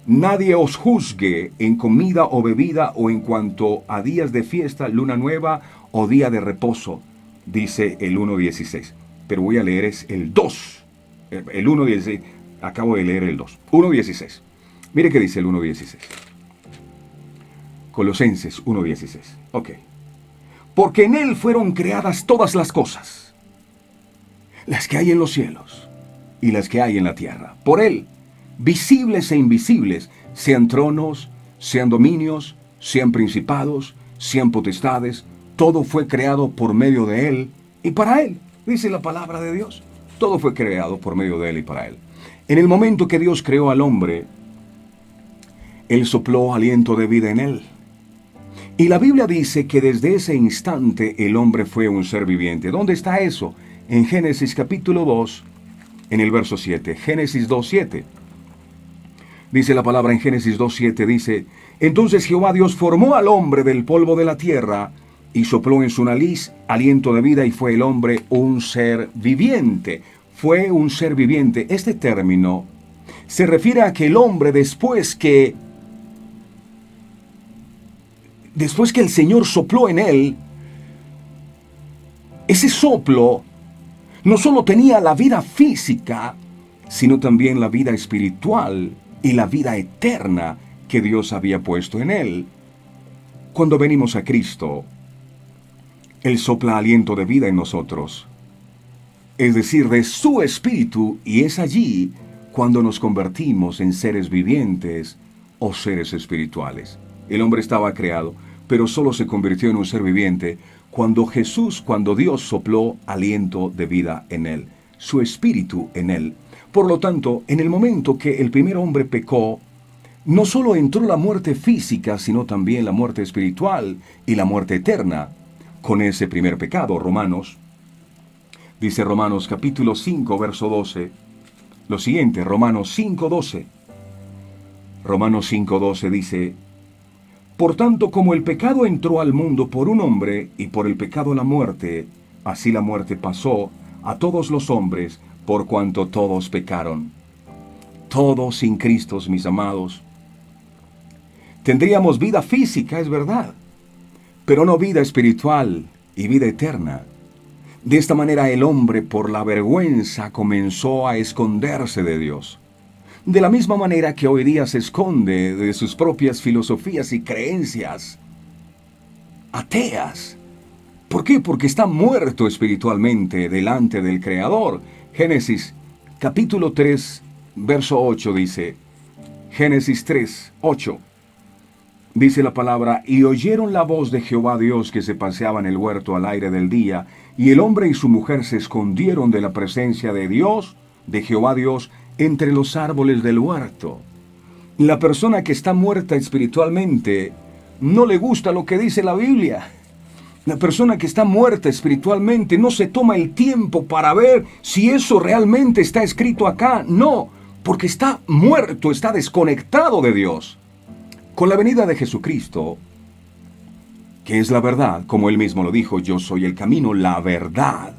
nadie os juzgue en comida o bebida o en cuanto a días de fiesta, luna nueva o día de reposo, dice el 1:16. Pero voy a leer es el 2. El 1:16. Acabo de leer el 2. 1:16. Mire qué dice el 1:16. Colosenses 1:16. Ok. Porque en Él fueron creadas todas las cosas, las que hay en los cielos y las que hay en la tierra. Por Él, visibles e invisibles, sean tronos, sean dominios, sean principados, sean potestades, todo fue creado por medio de Él y para Él, dice la palabra de Dios. Todo fue creado por medio de Él y para Él. En el momento que Dios creó al hombre, Él sopló aliento de vida en él. Y la Biblia dice que desde ese instante el hombre fue un ser viviente. ¿Dónde está eso? En Génesis capítulo 2, en el verso 7. Génesis 2:7. Dice la palabra en Génesis 2:7, dice: entonces Jehová Dios formó al hombre del polvo de la tierra y sopló en su nariz aliento de vida, y fue el hombre un ser viviente. Fue un ser viviente. Este término se refiere a que el hombre después que el Señor sopló en él, ese soplo no solo tenía la vida física, sino también la vida espiritual y la vida eterna que Dios había puesto en él. Cuando venimos a Cristo, Él sopla aliento de vida en nosotros, es decir, de su espíritu, y es allí cuando nos convertimos en seres vivientes o seres espirituales. El hombre estaba creado, pero solo se convirtió en un ser viviente cuando Dios sopló aliento de vida en él, su espíritu en él. Por lo tanto, en el momento que el primer hombre pecó, no solo entró la muerte física, sino también la muerte espiritual y la muerte eterna con ese primer pecado. Dice Romanos capítulo 5, verso 12, lo siguiente, Romanos 5:12. Romanos 5:12 dice: por tanto, como el pecado entró al mundo por un hombre, y por el pecado la muerte, así la muerte pasó a todos los hombres, por cuanto todos pecaron. Todos sin Cristo, mis amados. Tendríamos vida física, es verdad, pero no vida espiritual y vida eterna. De esta manera el hombre, por la vergüenza, comenzó a esconderse de Dios. De la misma manera que hoy día se esconde de sus propias filosofías y creencias ateas. ¿Por qué? Porque está muerto espiritualmente delante del Creador. Génesis capítulo 3, verso 8 dice, Génesis 3, 8. Dice la palabra: y oyeron la voz de Jehová Dios que se paseaba en el huerto al aire del día, y el hombre y su mujer se escondieron de la presencia de Dios, de Jehová Dios, entre los árboles del huerto. La persona que está muerta espiritualmente no le gusta lo que dice la Biblia. La persona que está muerta espiritualmente no se toma el tiempo para ver si eso realmente está escrito acá. No, porque está muerto, está desconectado de Dios. Con la venida de Jesucristo, que es la verdad, como Él mismo lo dijo: yo soy el camino, la verdad.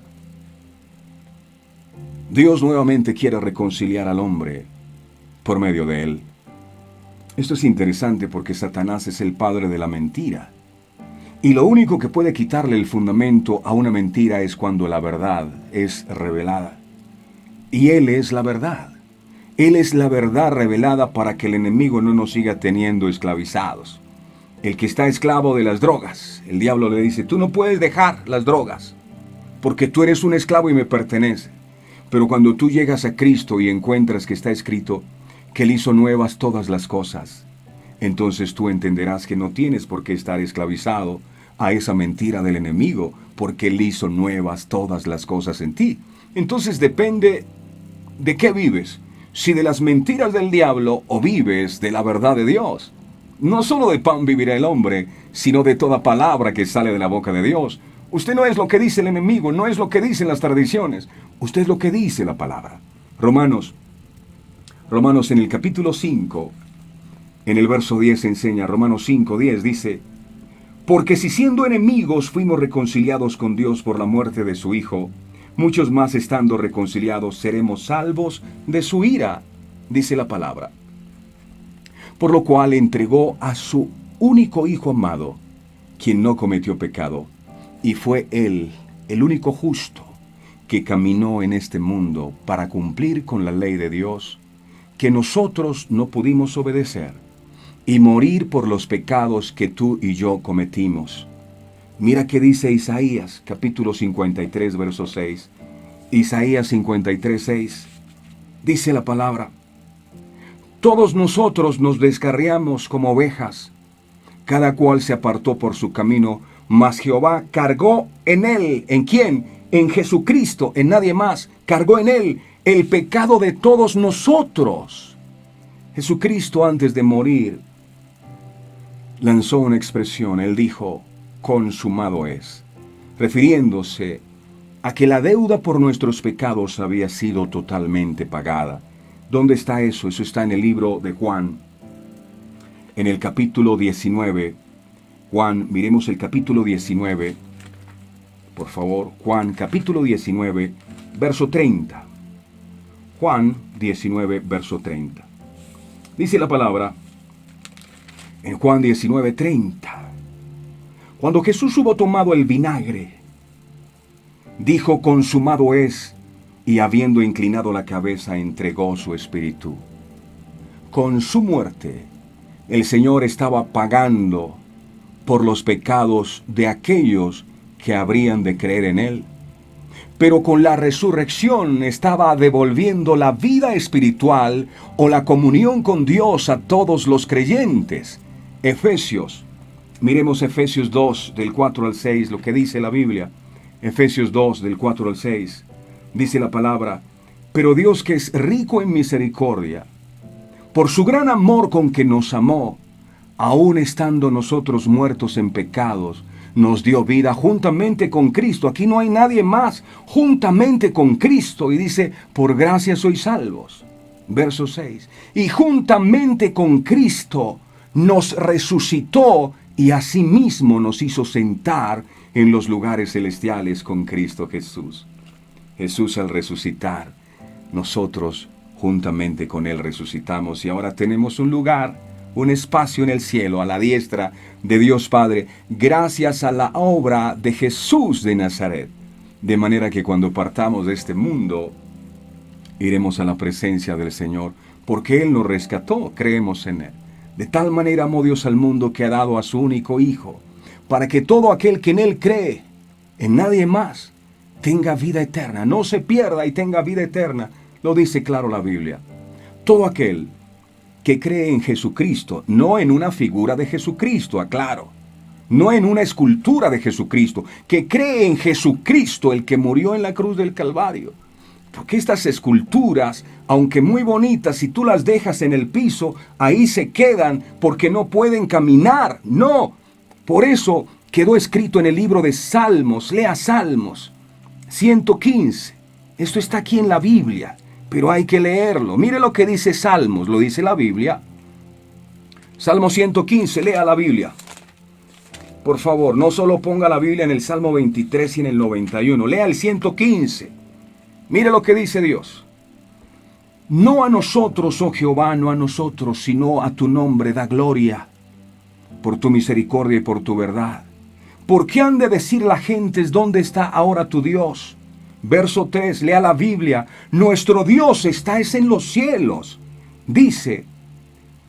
Dios nuevamente quiere reconciliar al hombre por medio de él. Esto es interesante porque Satanás es el padre de la mentira. Y lo único que puede quitarle el fundamento a una mentira es cuando la verdad es revelada. Y Él es la verdad. Él es la verdad revelada para que el enemigo no nos siga teniendo esclavizados. El que está esclavo de las drogas, el diablo le dice: tú no puedes dejar las drogas porque tú eres un esclavo y me pertenece. Pero cuando tú llegas a Cristo y encuentras que está escrito que Él hizo nuevas todas las cosas, entonces tú entenderás que no tienes por qué estar esclavizado a esa mentira del enemigo, porque Él hizo nuevas todas las cosas en ti. Entonces depende de qué vives, si de las mentiras del diablo o vives de la verdad de Dios. No solo de pan vivirá el hombre, sino de toda palabra que sale de la boca de Dios. Usted no es lo que dice el enemigo, no es lo que dicen las tradiciones. Usted es lo que dice la palabra. Romanos en el capítulo 5, en el verso 10 enseña, Romanos 5:10 dice: porque si siendo enemigos fuimos reconciliados con Dios por la muerte de su Hijo, muchos más estando reconciliados seremos salvos de su ira, dice la palabra. Por lo cual entregó a su único Hijo amado, quien no cometió pecado, y fue Él, el único justo, que caminó en este mundo para cumplir con la ley de Dios, que nosotros no pudimos obedecer, y morir por los pecados que tú y yo cometimos. Mira qué dice Isaías, capítulo 53, verso 6. Isaías 53, 6. Dice la palabra: todos nosotros nos descarriamos como ovejas, cada cual se apartó por su camino, mas Jehová cargó en él. ¿En quién? En Jesucristo, en nadie más. Cargó en él el pecado de todos nosotros. Jesucristo, antes de morir, lanzó una expresión. Él dijo, consumado es, refiriéndose a que la deuda por nuestros pecados había sido totalmente pagada. ¿Dónde está eso? Eso está en el libro de Juan, en el capítulo 19. Juan, miremos el capítulo 19, por favor. Juan, capítulo 19, verso 30. Juan 19, verso 30. Dice la palabra en Juan 19, 30. Cuando Jesús hubo tomado el vinagre, dijo, consumado es, y habiendo inclinado la cabeza, entregó su espíritu. Con su muerte, el Señor estaba pagando por los pecados de aquellos que habrían de creer en Él. Pero con la resurrección estaba devolviendo la vida espiritual o la comunión con Dios a todos los creyentes. Efesios, miremos Efesios 2, del 4 al 6, lo que dice la Biblia. Efesios 2, del 4 al 6, dice la palabra, pero Dios, que es rico en misericordia, por su gran amor con que nos amó, aun estando nosotros muertos en pecados, nos dio vida juntamente con Cristo. Aquí no hay nadie más, juntamente con Cristo. Y dice, por gracia sois salvos. Verso 6. Y juntamente con Cristo nos resucitó y asimismo nos hizo sentar en los lugares celestiales con Cristo Jesús. Jesús al resucitar, nosotros juntamente con Él resucitamos y ahora tenemos un lugar, un espacio en el cielo a la diestra de Dios Padre, gracias a la obra de Jesús de Nazaret. De manera que cuando partamos de este mundo, iremos a la presencia del Señor, porque Él nos rescató, creemos en Él. De tal manera amó Dios al mundo que ha dado a su único Hijo, para que todo aquel que en Él cree, en nadie más, tenga vida eterna, no se pierda y tenga vida eterna. Lo dice claro la Biblia. Todo aquel que cree en Jesucristo, no en una figura de Jesucristo, aclaro, no en una escultura de Jesucristo, que cree en Jesucristo, el que murió en la cruz del Calvario. Porque estas esculturas, aunque muy bonitas, si tú las dejas en el piso, ahí se quedan porque no pueden caminar. No, por eso quedó escrito en el libro de Salmos, lea Salmos 115. Esto está aquí en la Biblia, pero hay que leerlo. Mire lo que dice Salmos, lo dice la Biblia. Salmo 115, lea la Biblia. Por favor, no solo ponga la Biblia en el Salmo 23 y en el 91, lea el 115. Mire lo que dice Dios. No a nosotros, oh Jehová, no a nosotros, sino a tu nombre da gloria, por tu misericordia y por tu verdad. ¿Por qué han de decir las gentes dónde está ahora tu Dios? Verso 3, lea la Biblia. Nuestro Dios está es en los cielos. Dice,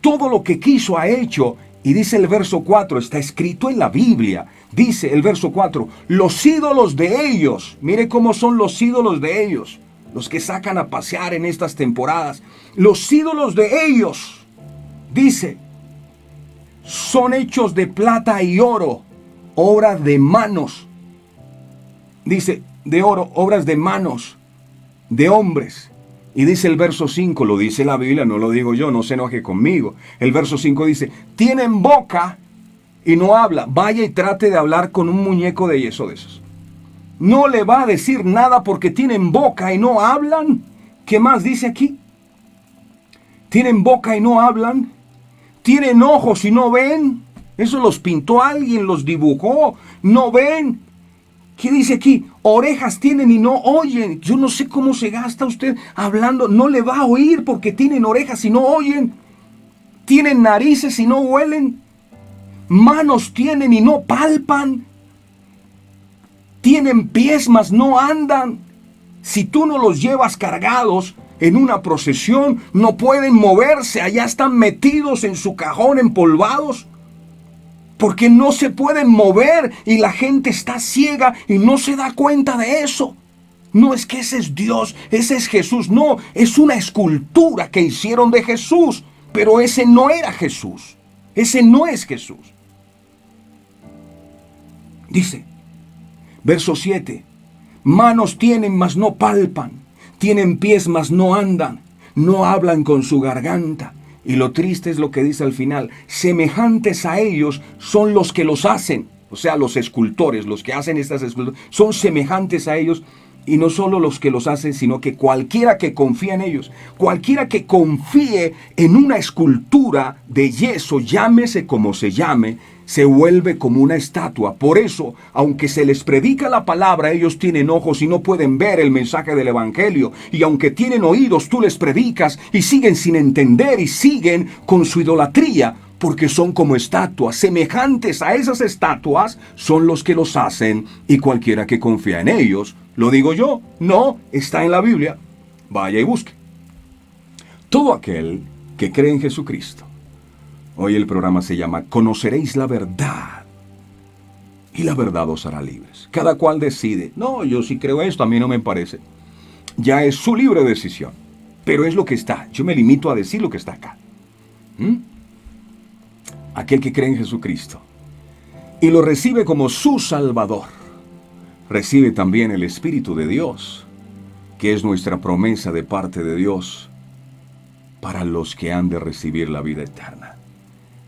todo lo que quiso ha hecho. Y dice el verso 4, está escrito en la Biblia. Dice el verso 4, los ídolos de ellos. Mire cómo son los ídolos de ellos. Los que sacan a pasear en estas temporadas. Los ídolos de ellos, dice, son hechos de plata y oro, obra de manos. Dice, de oro, obras de manos, de hombres. Y dice el verso 5, lo dice la Biblia, no lo digo yo, no se enoje conmigo. El verso 5 dice, tienen boca y no habla. Vaya y trate de hablar con un muñeco de yeso de esos. No le va a decir nada porque tienen boca y no hablan. ¿Qué más dice aquí? Tienen boca y no hablan. Tienen ojos y no ven. Eso los pintó alguien, los dibujó. No ven. ¿Qué dice aquí? Orejas tienen y no oyen. Yo no sé cómo se gasta usted hablando. No le va a oír porque tienen orejas y no oyen. Tienen narices y no huelen. Manos tienen y no palpan. Tienen pies mas no andan. Si tú no los llevas cargados en una procesión, no pueden moverse. Allá están metidos en su cajón empolvados. Porque no se pueden mover y la gente está ciega y no se da cuenta de eso. No es que ese es Dios, ese es Jesús. No, es una escultura que hicieron de Jesús. Pero ese no era Jesús. Ese no es Jesús. Dice, verso 7, manos tienen, mas no palpan, tienen pies, mas no andan, no hablan con su garganta. Y lo triste es lo que dice al final, semejantes a ellos son los que los hacen. O sea, los escultores, los que hacen estas esculturas, son semejantes a ellos. Y no solo los que los hacen, sino que cualquiera que confía en ellos, cualquiera que confíe en una escultura de yeso, llámese como se llame, se vuelve como una estatua. Por eso, aunque se les predica la palabra, ellos tienen ojos y no pueden ver el mensaje del evangelio. Y aunque tienen oídos, tú les predicas y siguen sin entender y siguen con su idolatría, porque son como estatuas. Semejantes a esas estatuas son los que los hacen, y cualquiera que confía en ellos, lo digo yo, no está en la Biblia, vaya y busque. Todo aquel que cree en Jesucristo. Hoy el programa se llama Conoceréis la verdad, y la verdad os hará libres. Cada cual decide, no, yo sí creo esto, a mí no me parece. Ya es su libre decisión, pero es lo que está. Yo me limito a decir lo que está acá. Aquel que cree en Jesucristo y lo recibe como su Salvador, recibe también el Espíritu de Dios, que es nuestra promesa de parte de Dios para los que han de recibir la vida eterna.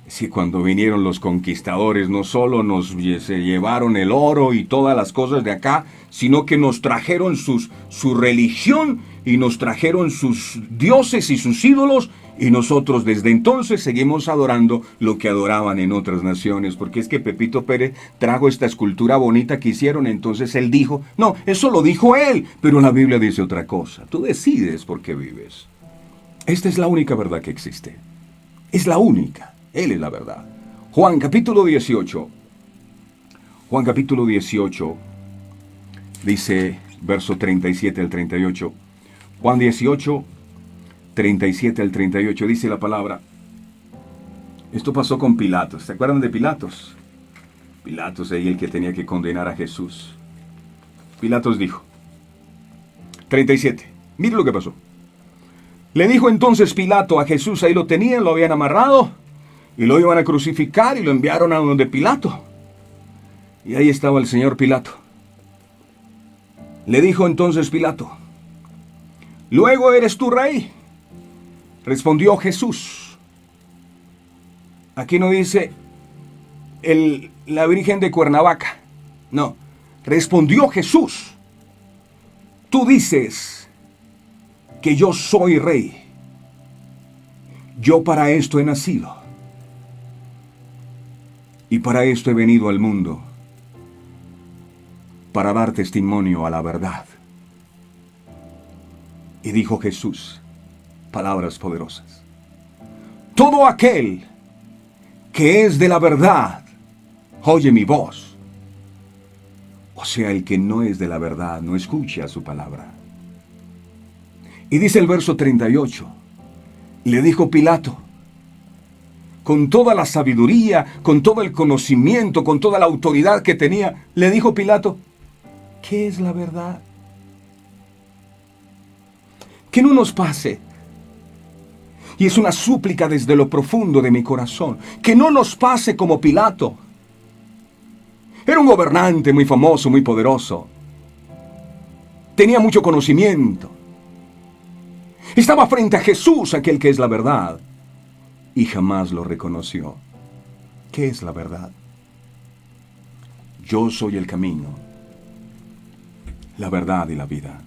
Si cuando vinieron los conquistadores no solo se llevaron el oro y todas las cosas de acá, sino que nos trajeron su religión y nos trajeron sus dioses y sus ídolos, y nosotros desde entonces seguimos adorando lo que adoraban en otras naciones, porque es que Pepito Pérez trajo esta escultura bonita que hicieron, entonces él dijo, no, eso lo dijo él, pero la Biblia dice otra cosa. Tú decides por qué vives. Esta es la única verdad que existe. Es la única. Él es la verdad. Juan capítulo 18. Juan capítulo 18 dice, verso 37 al 38. Juan 18, 37 al 38 dice la palabra. Esto pasó con Pilatos. ¿Se acuerdan de Pilatos? Pilatos es el que tenía que condenar a Jesús. Pilatos dijo, 37, mire lo que pasó. Le dijo entonces Pilato a Jesús, ahí lo tenían, lo habían amarrado, y lo iban a crucificar y lo enviaron a donde Pilato. Y ahí estaba el señor Pilato. Le dijo entonces Pilato, ¿luego eres tú rey? Respondió Jesús. Aquí no dice la Virgen de Cuernavaca. No, respondió Jesús. Tú dices que yo soy rey. Yo para esto he nacido. Y para esto he venido al mundo, para dar testimonio a la verdad. Y dijo Jesús, palabras poderosas. Todo aquel que es de la verdad, oye mi voz. O sea, el que no es de la verdad, no escucha su palabra. Y dice el verso 38, le dijo Pilato, con toda la sabiduría, con todo el conocimiento, con toda la autoridad que tenía, le dijo Pilato, ¿qué es la verdad? Que no nos pase, y es una súplica desde lo profundo de mi corazón, que no nos pase como Pilato. Era un gobernante muy famoso, muy poderoso. Tenía mucho conocimiento. Estaba frente a Jesús, aquel que es la verdad, y jamás lo reconoció. ¿Qué es la verdad? Yo soy el camino, la verdad y la vida.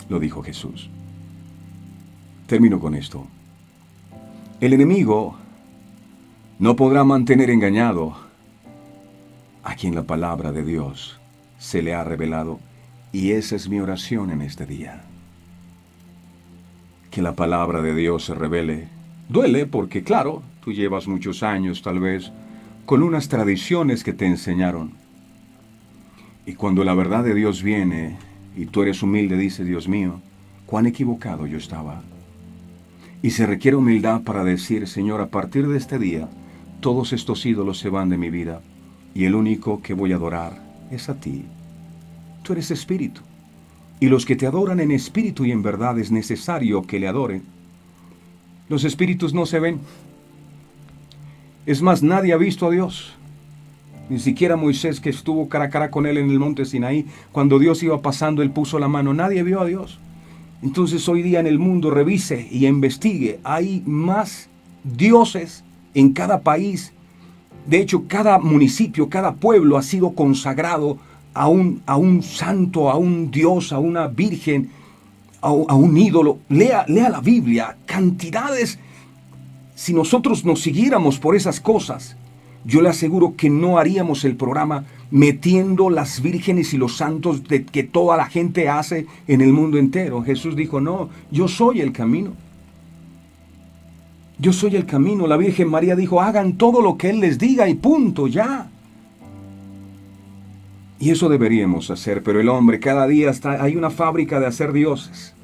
Lo dijo Jesús. Termino con esto. El enemigo no podrá mantener engañado a quien la palabra de Dios se le ha revelado, y esa es mi oración en este día. Que la palabra de Dios se revele. Duele porque, claro, tú llevas muchos años tal vez con unas tradiciones que te enseñaron. Y cuando la verdad de Dios viene y tú eres humilde, dices, Dios mío, cuán equivocado yo estaba. Y se requiere humildad para decir, Señor, a partir de este día, todos estos ídolos se van de mi vida y el único que voy a adorar es a ti. Tú eres espíritu. Y los que te adoran en espíritu y en verdad es necesario que le adoren. Los espíritus no se ven. Es más, nadie ha visto a Dios. Ni siquiera Moisés, que estuvo cara a cara con él en el monte Sinaí, cuando Dios iba pasando, él puso la mano. Nadie vio a Dios. Entonces hoy día en el mundo revise y investigue. Hay más dioses en cada país. De hecho, cada municipio, cada pueblo ha sido consagrado a un santo, a un dios, a una virgen, a un ídolo. Lea la Biblia. Cantidades. Si nosotros nos siguiéramos por esas cosas, yo le aseguro que no haríamos el programa metiendo las vírgenes y los santos que toda la gente hace en el mundo entero. Jesús dijo, no, yo soy el camino. Yo soy el camino. La Virgen María dijo, hagan todo lo que Él les diga y punto, ya. Y eso deberíamos hacer, pero el hombre cada día hay una fábrica de hacer dioses.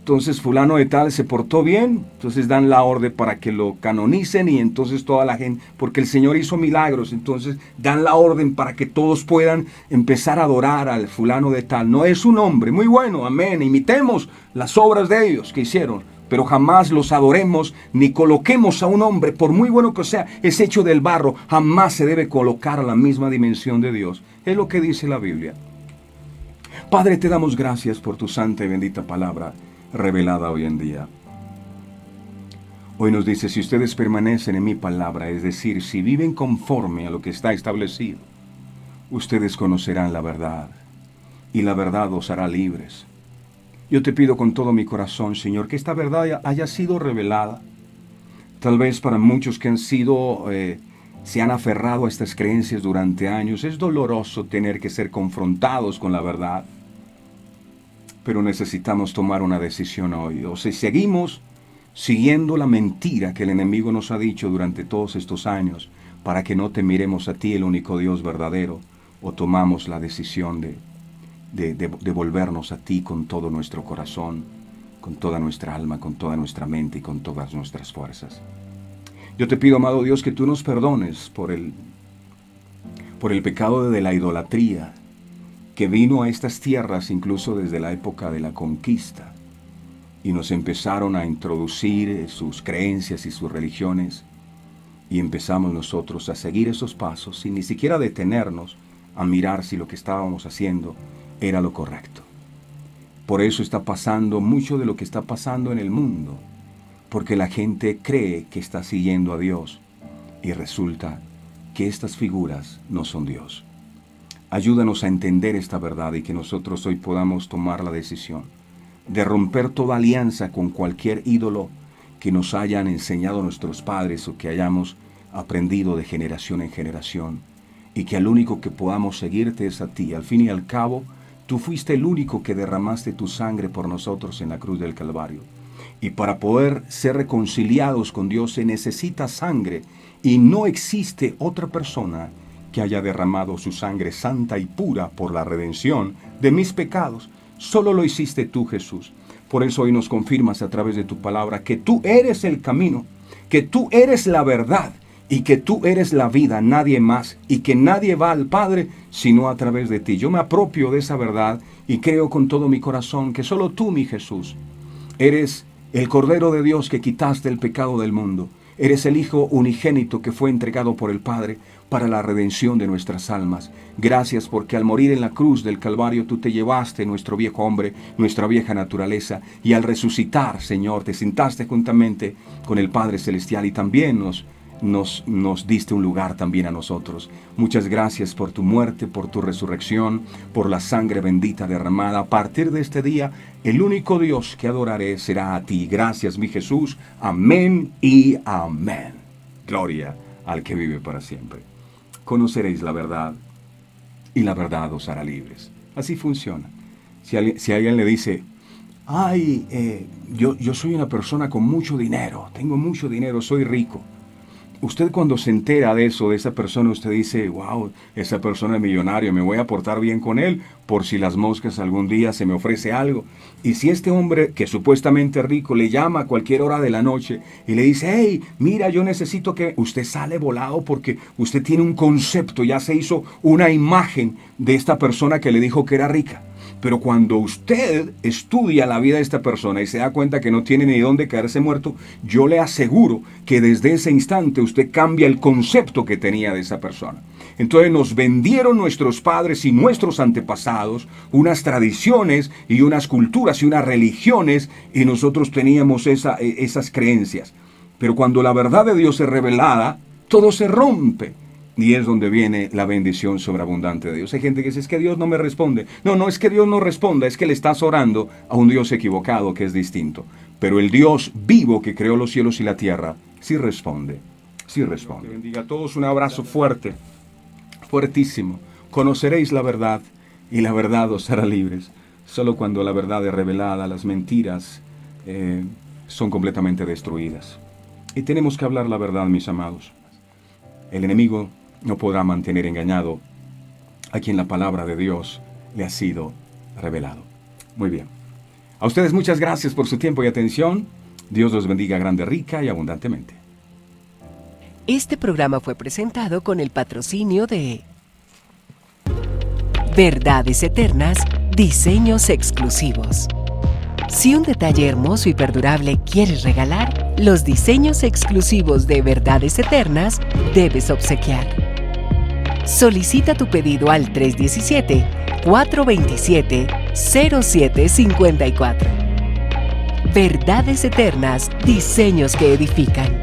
Entonces fulano de tal se portó bien, entonces dan la orden para que lo canonicen y entonces toda la gente, porque el Señor hizo milagros, entonces dan la orden para que todos puedan empezar a adorar al fulano de tal. No es un hombre, muy bueno, amén, imitemos las obras de ellos que hicieron, pero jamás los adoremos ni coloquemos a un hombre, por muy bueno que sea, es hecho del barro, jamás se debe colocar a la misma dimensión de Dios. Es lo que dice la Biblia. Padre, te damos gracias por tu santa y bendita palabra revelada hoy en día. Hoy nos dice, si ustedes permanecen en mi palabra, es decir, si viven conforme a lo que está establecido, ustedes conocerán la verdad, y la verdad os hará libres. Yo te pido con todo mi corazón, Señor, que esta verdad haya sido revelada. Tal vez para muchos que se han aferrado a estas creencias durante años, es doloroso tener que ser confrontados con la verdad. Pero necesitamos tomar una decisión hoy. O si seguimos siguiendo la mentira que el enemigo nos ha dicho durante todos estos años para que no te miremos a ti, el único Dios verdadero, o tomamos la decisión de volvernos a ti con todo nuestro corazón, con toda nuestra alma, con toda nuestra mente y con todas nuestras fuerzas. Yo te pido, amado Dios, que tú nos perdones por el pecado de la idolatría, que vino a estas tierras incluso desde la época de la conquista y nos empezaron a introducir sus creencias y sus religiones y empezamos nosotros a seguir esos pasos sin ni siquiera detenernos a mirar si lo que estábamos haciendo era lo correcto. Por eso está pasando mucho de lo que está pasando en el mundo, porque la gente cree que está siguiendo a Dios y resulta que estas figuras no son Dios. Ayúdanos a entender esta verdad y que nosotros hoy podamos tomar la decisión de romper toda alianza con cualquier ídolo que nos hayan enseñado nuestros padres o que hayamos aprendido de generación en generación, y que al único que podamos seguirte es a ti. Al fin y al cabo, tú fuiste el único que derramaste tu sangre por nosotros en la cruz del Calvario. Y para poder ser reconciliados con Dios se necesita sangre, y no existe otra persona que haya derramado su sangre santa y pura por la redención de mis pecados. Solo lo hiciste tú, Jesús. Por eso hoy nos confirmas a través de tu palabra que tú eres el camino, que tú eres la verdad y que tú eres la vida, nadie más, y que nadie va al Padre sino a través de ti. Yo me apropio de esa verdad y creo con todo mi corazón que solo tú, mi Jesús, eres el Cordero de Dios que quitaste el pecado del mundo. Eres el Hijo unigénito que fue entregado por el Padre para la redención de nuestras almas. Gracias porque al morir en la cruz del Calvario tú te llevaste nuestro viejo hombre, nuestra vieja naturaleza, y al resucitar, Señor, te sentaste juntamente con el Padre Celestial y también nos diste un lugar también a nosotros. Muchas gracias por tu muerte, por tu resurrección, por la sangre bendita derramada. A partir de este día, el único Dios que adoraré será a ti. Gracias, mi Jesús. Amén y amén. Gloria al que vive para siempre. Conoceréis la verdad y la verdad os hará libres. Así funciona. Si alguien le dice, yo soy una persona con mucho dinero, tengo mucho dinero, soy rico. Usted cuando se entera de eso, de esa persona, usted dice, wow, esa persona es millonario, me voy a portar bien con él por si las moscas algún día se me ofrece algo. Y si este hombre que supuestamente es rico le llama a cualquier hora de la noche y le dice, hey, mira, yo necesito que usted sale volado porque usted tiene un concepto, ya se hizo una imagen de esta persona que le dijo que era rica. Pero cuando usted estudia la vida de esta persona y se da cuenta que no tiene ni dónde caerse muerto, yo le aseguro que desde ese instante usted cambia el concepto que tenía de esa persona. Entonces nos vendieron nuestros padres y nuestros antepasados unas tradiciones y unas culturas y unas religiones, y nosotros teníamos esas creencias. Pero cuando la verdad de Dios es revelada, todo se rompe. Y es donde viene la bendición sobreabundante de Dios. Hay gente que dice, es que Dios no me responde. No, no es que Dios no responda, es que le estás orando a un Dios equivocado que es distinto. Pero el Dios vivo que creó los cielos y la tierra, sí responde. Sí responde. Que bendiga a todos, un abrazo fuerte, fuertísimo. Conoceréis la verdad y la verdad os hará libres. Solo cuando la verdad es revelada, las mentiras son completamente destruidas. Y tenemos que hablar la verdad, mis amados. El enemigo no podrá mantener engañado a quien la palabra de Dios le ha sido revelado. Muy bien. A ustedes muchas gracias por su tiempo y atención. Dios los bendiga grande, rica y abundantemente. Este programa fue presentado con el patrocinio de Verdades Eternas, Diseños Exclusivos. Si un detalle hermoso y perdurable quieres regalar, los diseños exclusivos de Verdades Eternas debes obsequiar. Solicita tu pedido al 317-427-0754. Verdades Eternas, diseños que edifican.